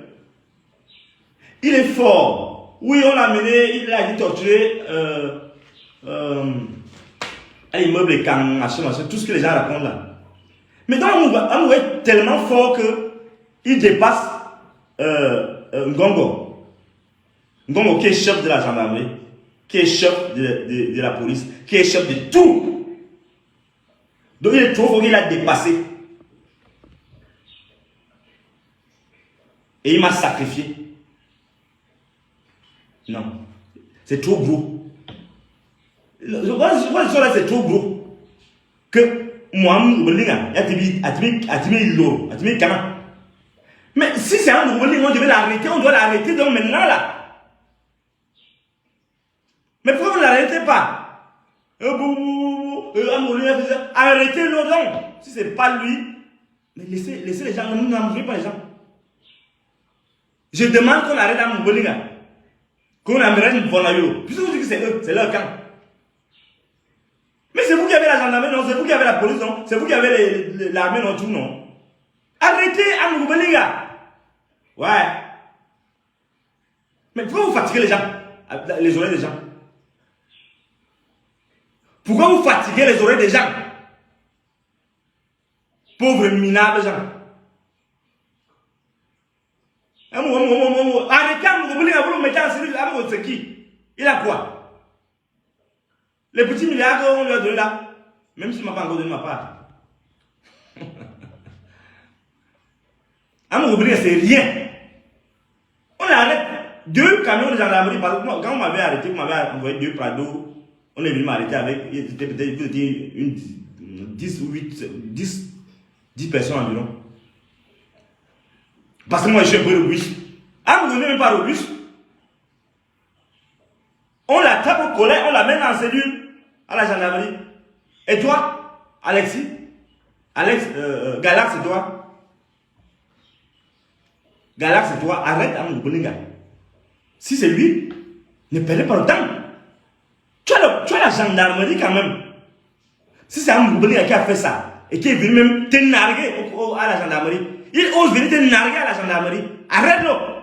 Il est fort. Oui, on l'a amené, il a dit torturer à l'immeuble et machin, tout ce que les gens racontent là. Mais donc, Amour est tellement fort qu'il dépasse Ngongo. Ngongo qui est chef de la gendarmerie, qui est chef de la police, qui est chef de tout. Donc il est trop fort qu'il a dépassé. Et il m'a sacrifié. Non. C'est trop gros. Je vois que c'est trop gros. Que moi, mais si c'est un nouveau on devait l'arrêter, on doit l'arrêter donc maintenant là. Mais pourquoi vous ne l'arrêtez pas? Arrêtez-le donc. Si ce n'est pas lui, mais laissez les gens, n'envoyez pas les gens. Je demande qu'on arrête à Moubolinga. Qu'on amène Bonayo. Puisque vous dites que c'est eux, c'est leur camp. Mais c'est vous qui avez la gendarmerie, non? C'est vous qui avez la police, non? C'est vous qui avez l'armée, non? Tout, non? Arrêtez à Moubolinga. Ouais. Mais pourquoi vous fatiguez les gens? Les oreilles des gens? Pourquoi vous fatiguez les oreilles des gens? Pauvres minables gens. Arrêtez à Moubolinga, vous le mettez en cellule, c'est qui? Il a quoi? Les petits milliards qu'on lui a donné là, même s'il ne m'a pas encore donné ma part. Moubolinga, c'est rien. On arrête 2 camions de gendarmerie. Quand on m'avait arrêté, vous m'avez envoyé 2 Prado, on est venu m'arrêter avec, c'était peut-être une 10 ou 10 personnes environ. Parce que moi je suis un peu robuste. Vous n'est même pas robuste. On l'attrape au collet, on l'amène en cellule à la gendarmerie. Et toi, Alexis, Galax, c'est toi. Galax, c'est toi. Arrête Moubolinga. Si c'est lui, ne perdez pas le temps. Tu as la gendarmerie quand même. Si c'est Moubolinga qui a fait ça et qui est venu même te narguer à la gendarmerie, il ose venir te narguer à la gendarmerie. Arrête-le.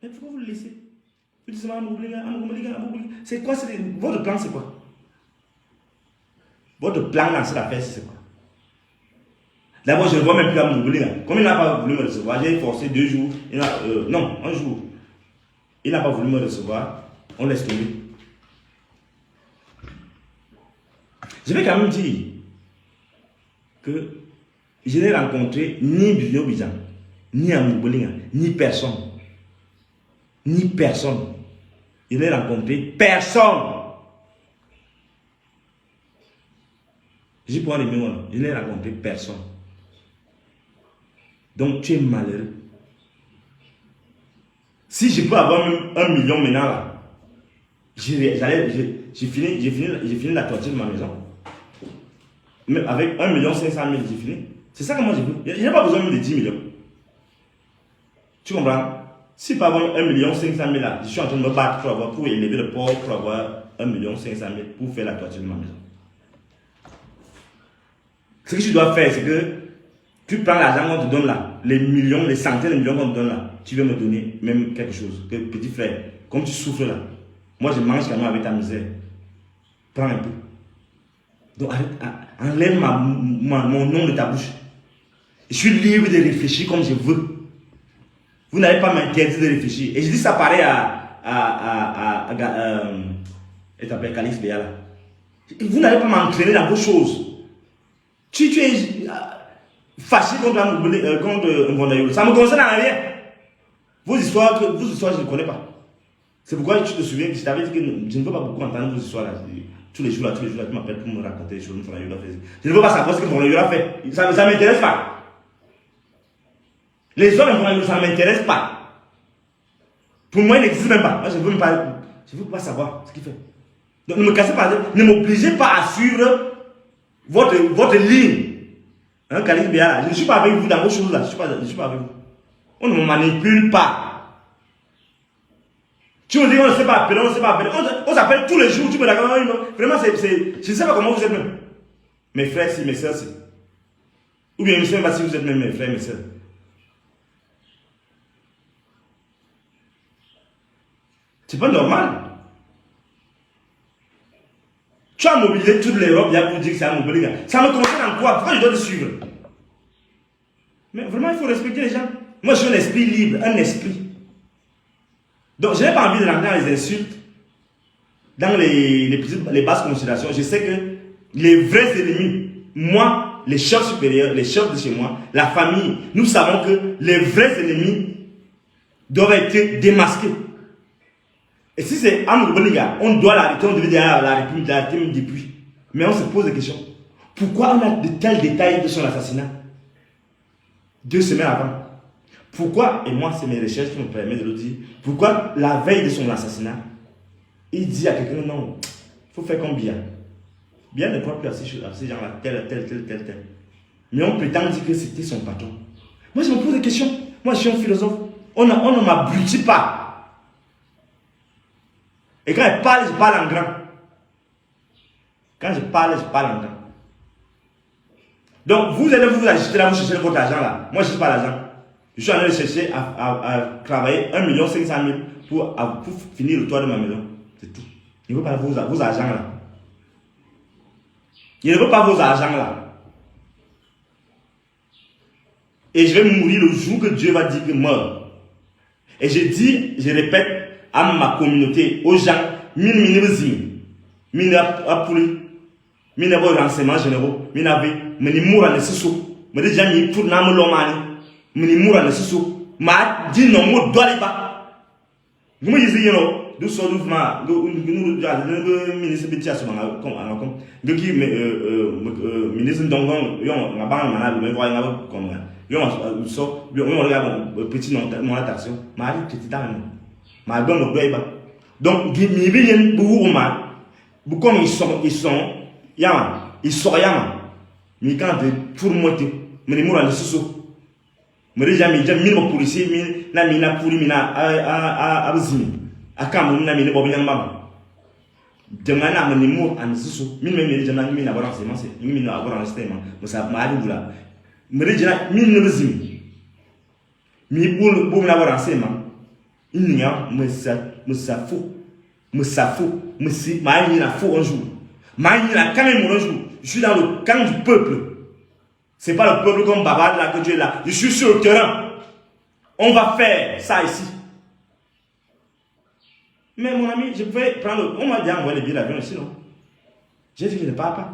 Mais pourquoi vous le laissez? Vous dites Moubolinga. C'est quoi? Votre plan, c'est quoi? Votre plan dans cette affaire, c'est quoi? D'abord, je ne vois même plus à Moubolinga. Comme il n'a pas voulu me recevoir, j'ai forcé 2 jours. Non, 1 jour. Il n'a pas voulu me recevoir. On laisse tomber. Je vais quand même dire que je n'ai rencontré ni Bibio Bijan, ni à Moubolinga, ni personne. Ni personne. Je n'ai rencontré personne. J'ai pas les mots, je n'ai rencontré personne. Donc tu es malheureux. Si je peux avoir même 1 million maintenant là, j'ai fini la toiture de ma maison. Même avec 1,5 million, j'ai fini. C'est ça que moi je veux. Je n'ai pas besoin même de 10 millions. Tu comprends? Si par exemple 1,5 million là, je suis en train de me battre pour élever le port pour avoir 1,5 million pour faire la toiture de ma maison. Ce que tu dois faire, c'est que tu prends l'argent qu'on te donne là, les millions, les centaines de millions qu'on te donne là, tu veux me donner même quelque chose. Que petit frère, comme tu souffres là, moi je mange quand même avec ta misère. Prends un peu. Donc enlève mon nom de ta bouche. Je suis libre de réfléchir comme je veux. Vous n'allez pas m'interdire de réfléchir. Et je dis ça pareil et t'appelles Calix Béa là. Vous n'allez pas m'entraîner dans vos choses. Tu es fâché contre Ngondayo. Ça ne me concerne en rien. Vos histoires, je ne connais pas. C'est pourquoi tu te souviens que je t'avais dit que je ne veux pas beaucoup entendre vos histoires là. Tous les jours là, tu m'appelles pour me raconter les choses que Ngondayo a fait. Je ne veux pas savoir ce que Ngondayo a fait. Ça ne m'intéresse pas. Les hommes de Ngondayo, ça ne m'intéresse pas. Pour moi, il n'existe même pas. Moi, je ne veux pas savoir ce qu'il fait. Donc ne me cassez pas, ne m'obligez pas à suivre votre ligne. Hein, Calix Béa, je ne suis pas avec vous dans vos choses là. Je ne suis pas avec vous. On ne me manipule pas. Tu me dis on ne sait pas appeler, on ne sait pas appeler. On s'appelle tous les jours, tu me dis vraiment, je ne sais pas comment vous êtes même. Mes frères, si, mes soeurs, si. Ou bien je ne sais pas si vous êtes même mes frères, mes soeurs. C'est pas normal. Tu as mobilisé toute l'Europe, il y a pour dire que c'est un mobilier. Ça me concerne en quoi? Pourquoi je dois te suivre? Mais vraiment, il faut respecter les gens. Moi, je suis un esprit libre, un esprit. Donc, je n'ai pas envie de rentrer dans les insultes, dans les basses considérations. Je sais que les vrais ennemis, moi, les chefs supérieurs, les chefs de chez moi, la famille, nous savons que les vrais ennemis doivent être démasqués. Et si c'est Amadou Boniga, on doit l'arrêter, on devait dire la République l'arrêter depuis. Mais on se pose des questions. Pourquoi on a de tels détails de son assassinat 2 semaines avant? Pourquoi, et moi c'est mes recherches qui me permettent de le dire, pourquoi la veille de son assassinat, il dit à quelqu'un non, il faut faire comme bien. Bien ne croit plus à ces gens-là, tel. Mais on prétend dire que c'était son patron. Moi je me pose des questions. Moi je suis un philosophe. On ne m'abrutit pas. Et quand je parle en grand. Quand je parle en grand. Donc vous allez vous agiter là, vous cherchez votre argent là. Moi je ne cherche pas l'argent. Je suis en train de chercher à travailler 1 500 000 pour finir le toit de ma maison. C'est tout. Il ne veut pas vos argents là. Il ne veut pas vos argents là. Et je vais mourir le jour que Dieu va dire que mort. Et je répète à ma communauté, aux gens, mine renseignements généraux, ma dit non mo doliba vous me disiez non du so du ma nous ministre bi tiaso ma comme qui ministre ndongon yo nga ba ma na le voyer nga comme yo so yo regarde petit non attention ma petit dans ma donne doliba donc mi bi yen bu ma bu comme ils sont yama ils sont yama mi quand de pour monter mais mo la so me déjà mis mille policiers na puri mina abzini akam na mine bobo nyamba demana me mo an susu mine me déjà na mina bara c'est mine na bara c'est ma ça ma dula me déjà mine ne zimi mi bo na bara c'est ma inya me si ma ni na fou un jour ma ni na quand même un jour je suis dans le camp du peuple. C'est pas le peuple comme Baba là que tu es là. Je suis sur le terrain. On va faire ça ici. Mais mon ami, je pouvais prendre. On m'a dit envoyer les billets d'avion ici, non? J'ai dit que je ne pars pas.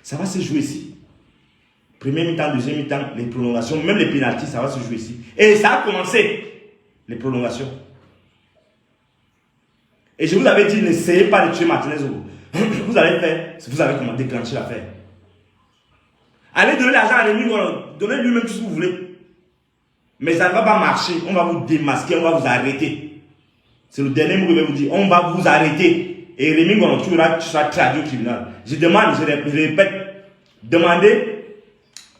Ça va se jouer ici. Premier mi-temps, deuxième mi-temps, les prolongations, même les pénaltys, ça va se jouer ici. Et ça a commencé. Les prolongations. Et je vous avais dit, n'essayez pas de tuer Martinez. Vous allez faire. Vous avez comment déclencher l'affaire. Allez donner l'argent à l'ennemi, donnez lui-même tout ce que vous voulez. Mais ça ne va pas marcher. On va vous démasquer, on va vous arrêter. C'est le dernier mot que je vais vous dire. On va vous arrêter. Et l'ennemi, tu seras traduit au tribunal. Je demande, je répète, demandez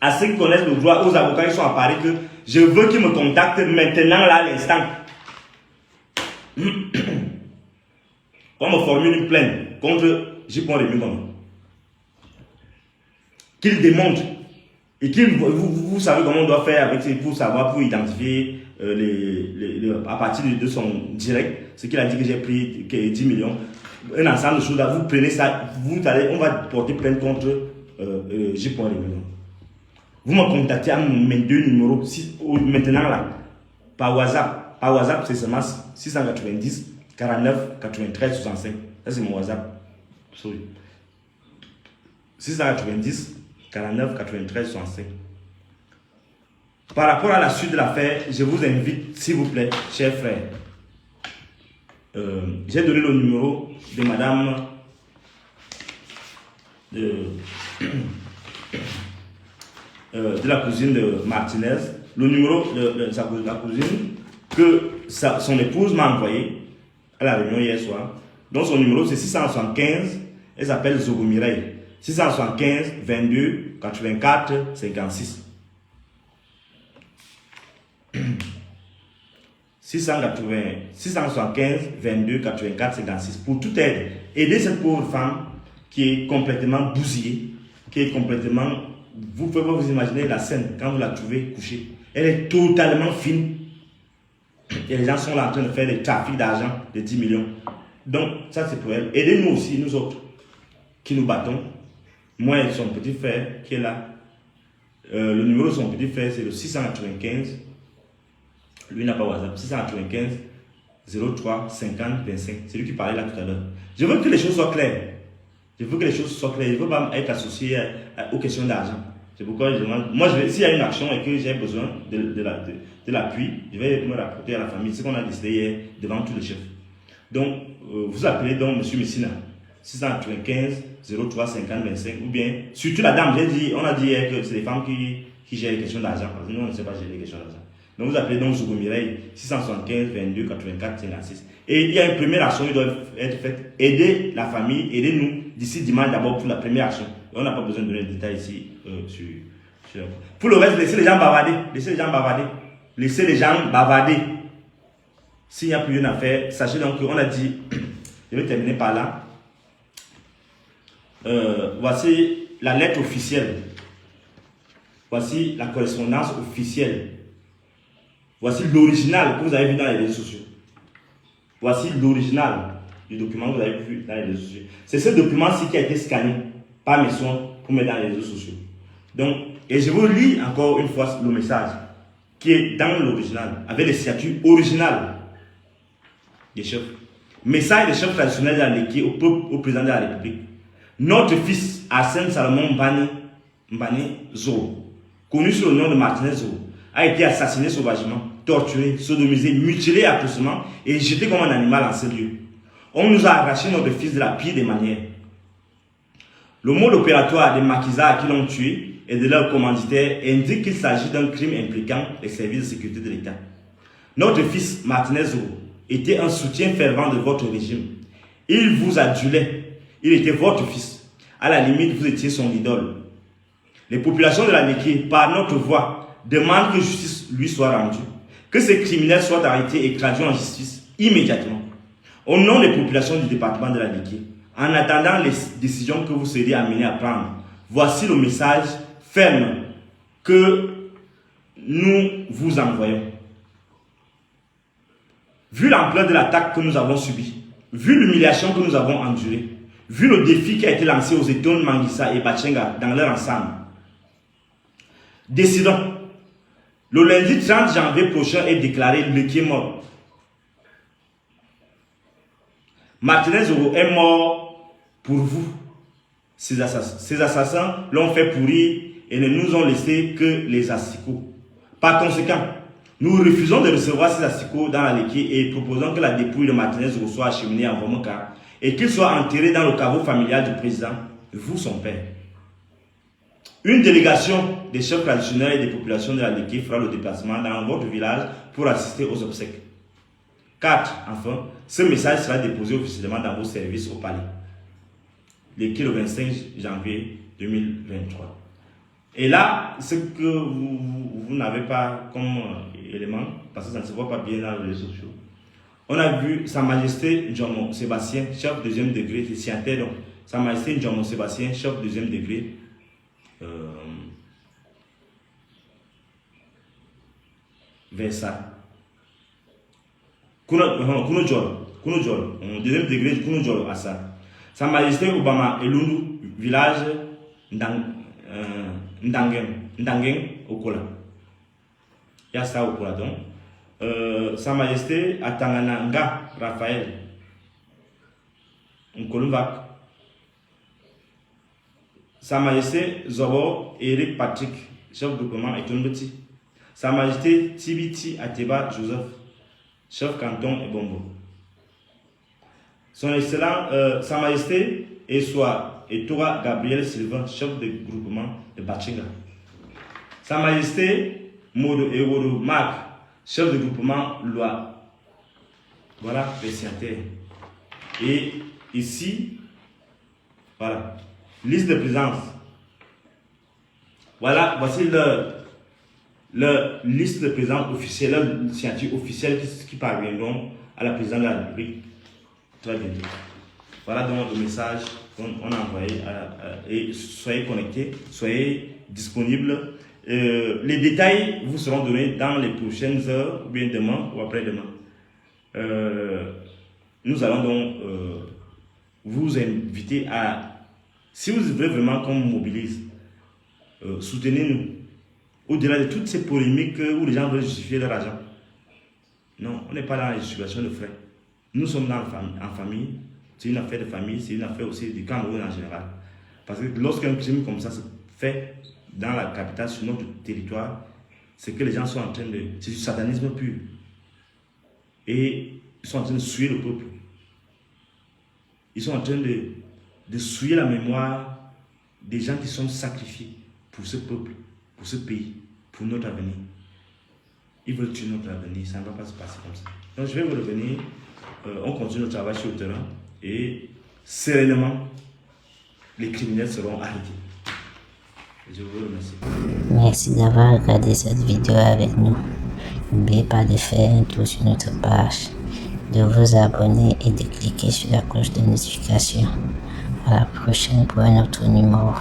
à ceux qui connaissent le droit, aux avocats qui sont à Paris, que je veux qu'ils me contactent maintenant, là, à l'instant. On me formule une plainte contre J.P. Rémy. Qu'il démontre et qu'il vous savez comment on doit faire avec pour savoir, pour identifier à partir de son direct, ce qu'il a dit que j'ai pris 10 millions, un ensemble de choses là, vous prenez ça, on va porter plainte contre J.P. Rémy. Vous me contactez à mes 2 numéros maintenant là, par WhatsApp. Par WhatsApp, c'est seulement 690 49 93 65. Ça c'est mon WhatsApp. Sorry. 690 49 93 65. Par rapport à la suite de l'affaire, je vous invite, s'il vous plaît, chers frères. J'ai donné le numéro de madame de la cousine de Martinez, le numéro de la cousine que son épouse m'a envoyé à la réunion hier soir. Donc son numéro c'est 675, elle s'appelle Zogo Mireille. 675 22 84 56. 675 22 84 56 pour toute aide. Aider cette pauvre femme qui est complètement bousillée, qui est complètement... Vous pouvez vous imaginer la scène quand vous la trouvez couchée. Elle est totalement fine. Et les gens sont là en train de faire des trafics d'argent de 10 millions. Donc, ça c'est pour elle. Aidez-nous aussi, nous autres, qui nous battons. Moi et son petit frère qui est là. Le numéro de son petit frère, c'est le 695. Lui n'a pas WhatsApp. 695 03 50 25. C'est lui qui parlait là tout à l'heure. Je veux que les choses soient claires. Je veux que les choses soient claires. Je ne veux pas être associé aux questions d'argent. C'est pourquoi je demande. Moi, s'il y a une action et que j'ai besoin de l'appui, je vais me rapporter à la famille. C'est ce qu'on a décidé hier devant tous les chefs. Donc, vous appelez donc M. Messina. 695 03 50 25. Ou bien, surtout la dame, on a dit hier que c'est les femmes qui gèrent les questions d'argent. Parce que nous, on ne sait pas gérer les questions d'argent. Donc, vous appelez donc Zougou Mireille 675 22 84 56. Et il y a une première action qui doit être faite. Aider la famille, aidez-nous d'ici dimanche d'abord pour la première action. Et on n'a pas besoin de donner de détails ici. Pour le reste, laissez les gens bavarder. Laissez les gens bavarder. Laissez les gens bavarder. S'il n'y a plus rien à faire, sachez donc qu'on a dit, je vais terminer par là. Voici la lettre officielle. Voici la correspondance officielle. Voici l'original que vous avez vu dans les réseaux sociaux. Voici l'original du document que vous avez vu dans les réseaux sociaux. C'est ce document-ci qui a été scanné par mes soins pour mettre dans les réseaux sociaux. Donc, et je vous lis encore une fois le message qui est dans l'original, avec les signatures originales des chefs. Message des chefs traditionnels de au président de la République. Notre fils Arsène Salomon Mbani Zo, connu sous le nom de Martinez Zo, a été assassiné sauvagement, torturé, sodomisé, mutilé atrocement et jeté comme un animal en ce lieu. On nous a arraché notre fils de la pire des manières. Le mode opératoire des maquisards qui l'ont tué et de leurs commanditaires indique qu'il s'agit d'un crime impliquant les services de sécurité de l'État. Notre fils Martinez Zo était un soutien fervent de votre régime. Il vous adulait. Il était votre fils. À la limite, vous étiez son idole. Les populations de la Néké, par notre voix, demandent que justice lui soit rendue, que ces criminels soient arrêtés et traduits en justice immédiatement. Au nom des populations du département de la Néké, en attendant les décisions que vous serez amenés à prendre, voici le message ferme que nous vous envoyons. Vu l'ampleur de l'attaque que nous avons subie, vu l'humiliation que nous avons endurée, vu le défi qui a été lancé aux États de Manguissa et Bachenga dans leur ensemble, décidons. Le lundi 30 janvier prochain est déclaré le qui est mort. Martinez Zo est mort pour vous. Ces assassins l'ont fait pourrir et ne nous ont laissé que les asticots. Par conséquent, nous refusons de recevoir ces asticots dans la Léké et proposons que la dépouille de Martinez Zo soit acheminée en Vomoka et qu'il soit enterré dans le caveau familial du président, vous son père. Une délégation des chefs traditionnels et des populations de la Léké fera le déplacement dans votre village pour assister aux obsèques. 4. Enfin, ce message sera déposé officiellement dans vos services au palais. Léké le 25 janvier 2023. Et là, ce que vous n'avez pas comme élément, parce que ça ne se voit pas bien dans les réseaux sociaux, on a vu Sa Majesté Ndjomo Sébastien, chef deuxième degré, c'est signataire donc. Sa Majesté Ndjomo Sébastien, chef deuxième degré, Versa. Kuno Djol, deuxième degré, Kuno Djol, à ça. Sa Majesté Obama Elundu, village Ndangeng, Okola. Il y a ça Okola donc. Sa Majesté Atangananga Raphaël, Nkolumvak. Sa Majesté Zobo Eric Patrick, chef de groupement Etonbeti. Sa Majesté Tibiti Ateba Joseph, chef canton Ebombo. Son Excellent Sa Majesté Etoura Gabriel Sylvain, chef de groupement de Bachinga. Sa Majesté Modo Ewodo Marc, chef de groupement Loi. Voilà les signataires. Et ici, voilà, liste de présence. Voilà, voici leur liste de présidents officiels, leur signature officielle qui parviendront à la présidence de la République très bientôt. Voilà donc le message qu'on a envoyé et soyez connectés, soyez disponibles. Les détails vous seront donnés dans les prochaines heures, ou bien demain ou après-demain. Nous allons donc vous inviter à, si vous voulez vraiment qu'on mobilise, soutenez-nous. Au-delà de toutes ces polémiques où les gens veulent justifier leur argent. Non, on n'est pas dans la justification de frais. Nous sommes en famille. C'est une affaire de famille, c'est une affaire aussi du Cameroun en général. Parce que lorsqu'un crime comme ça se fait dans la capitale, sur notre territoire, c'est que les gens sont en train de... C'est du satanisme pur. Et ils sont en train de souiller le peuple. Ils sont en train de souiller la mémoire des gens qui sont sacrifiés pour ce peuple, pour ce pays, pour notre avenir. Ils veulent tuer notre avenir, ça ne va pas se passer comme ça. Donc je vais vous revenir, on continue le travail sur le terrain et sereinement, les criminels seront arrêtés. Je vous remercie. Merci d'avoir regardé cette vidéo avec nous. N'oubliez pas de faire un tour sur notre page, de vous abonner et de cliquer sur la cloche de notification. À la prochaine pour un autre numéro.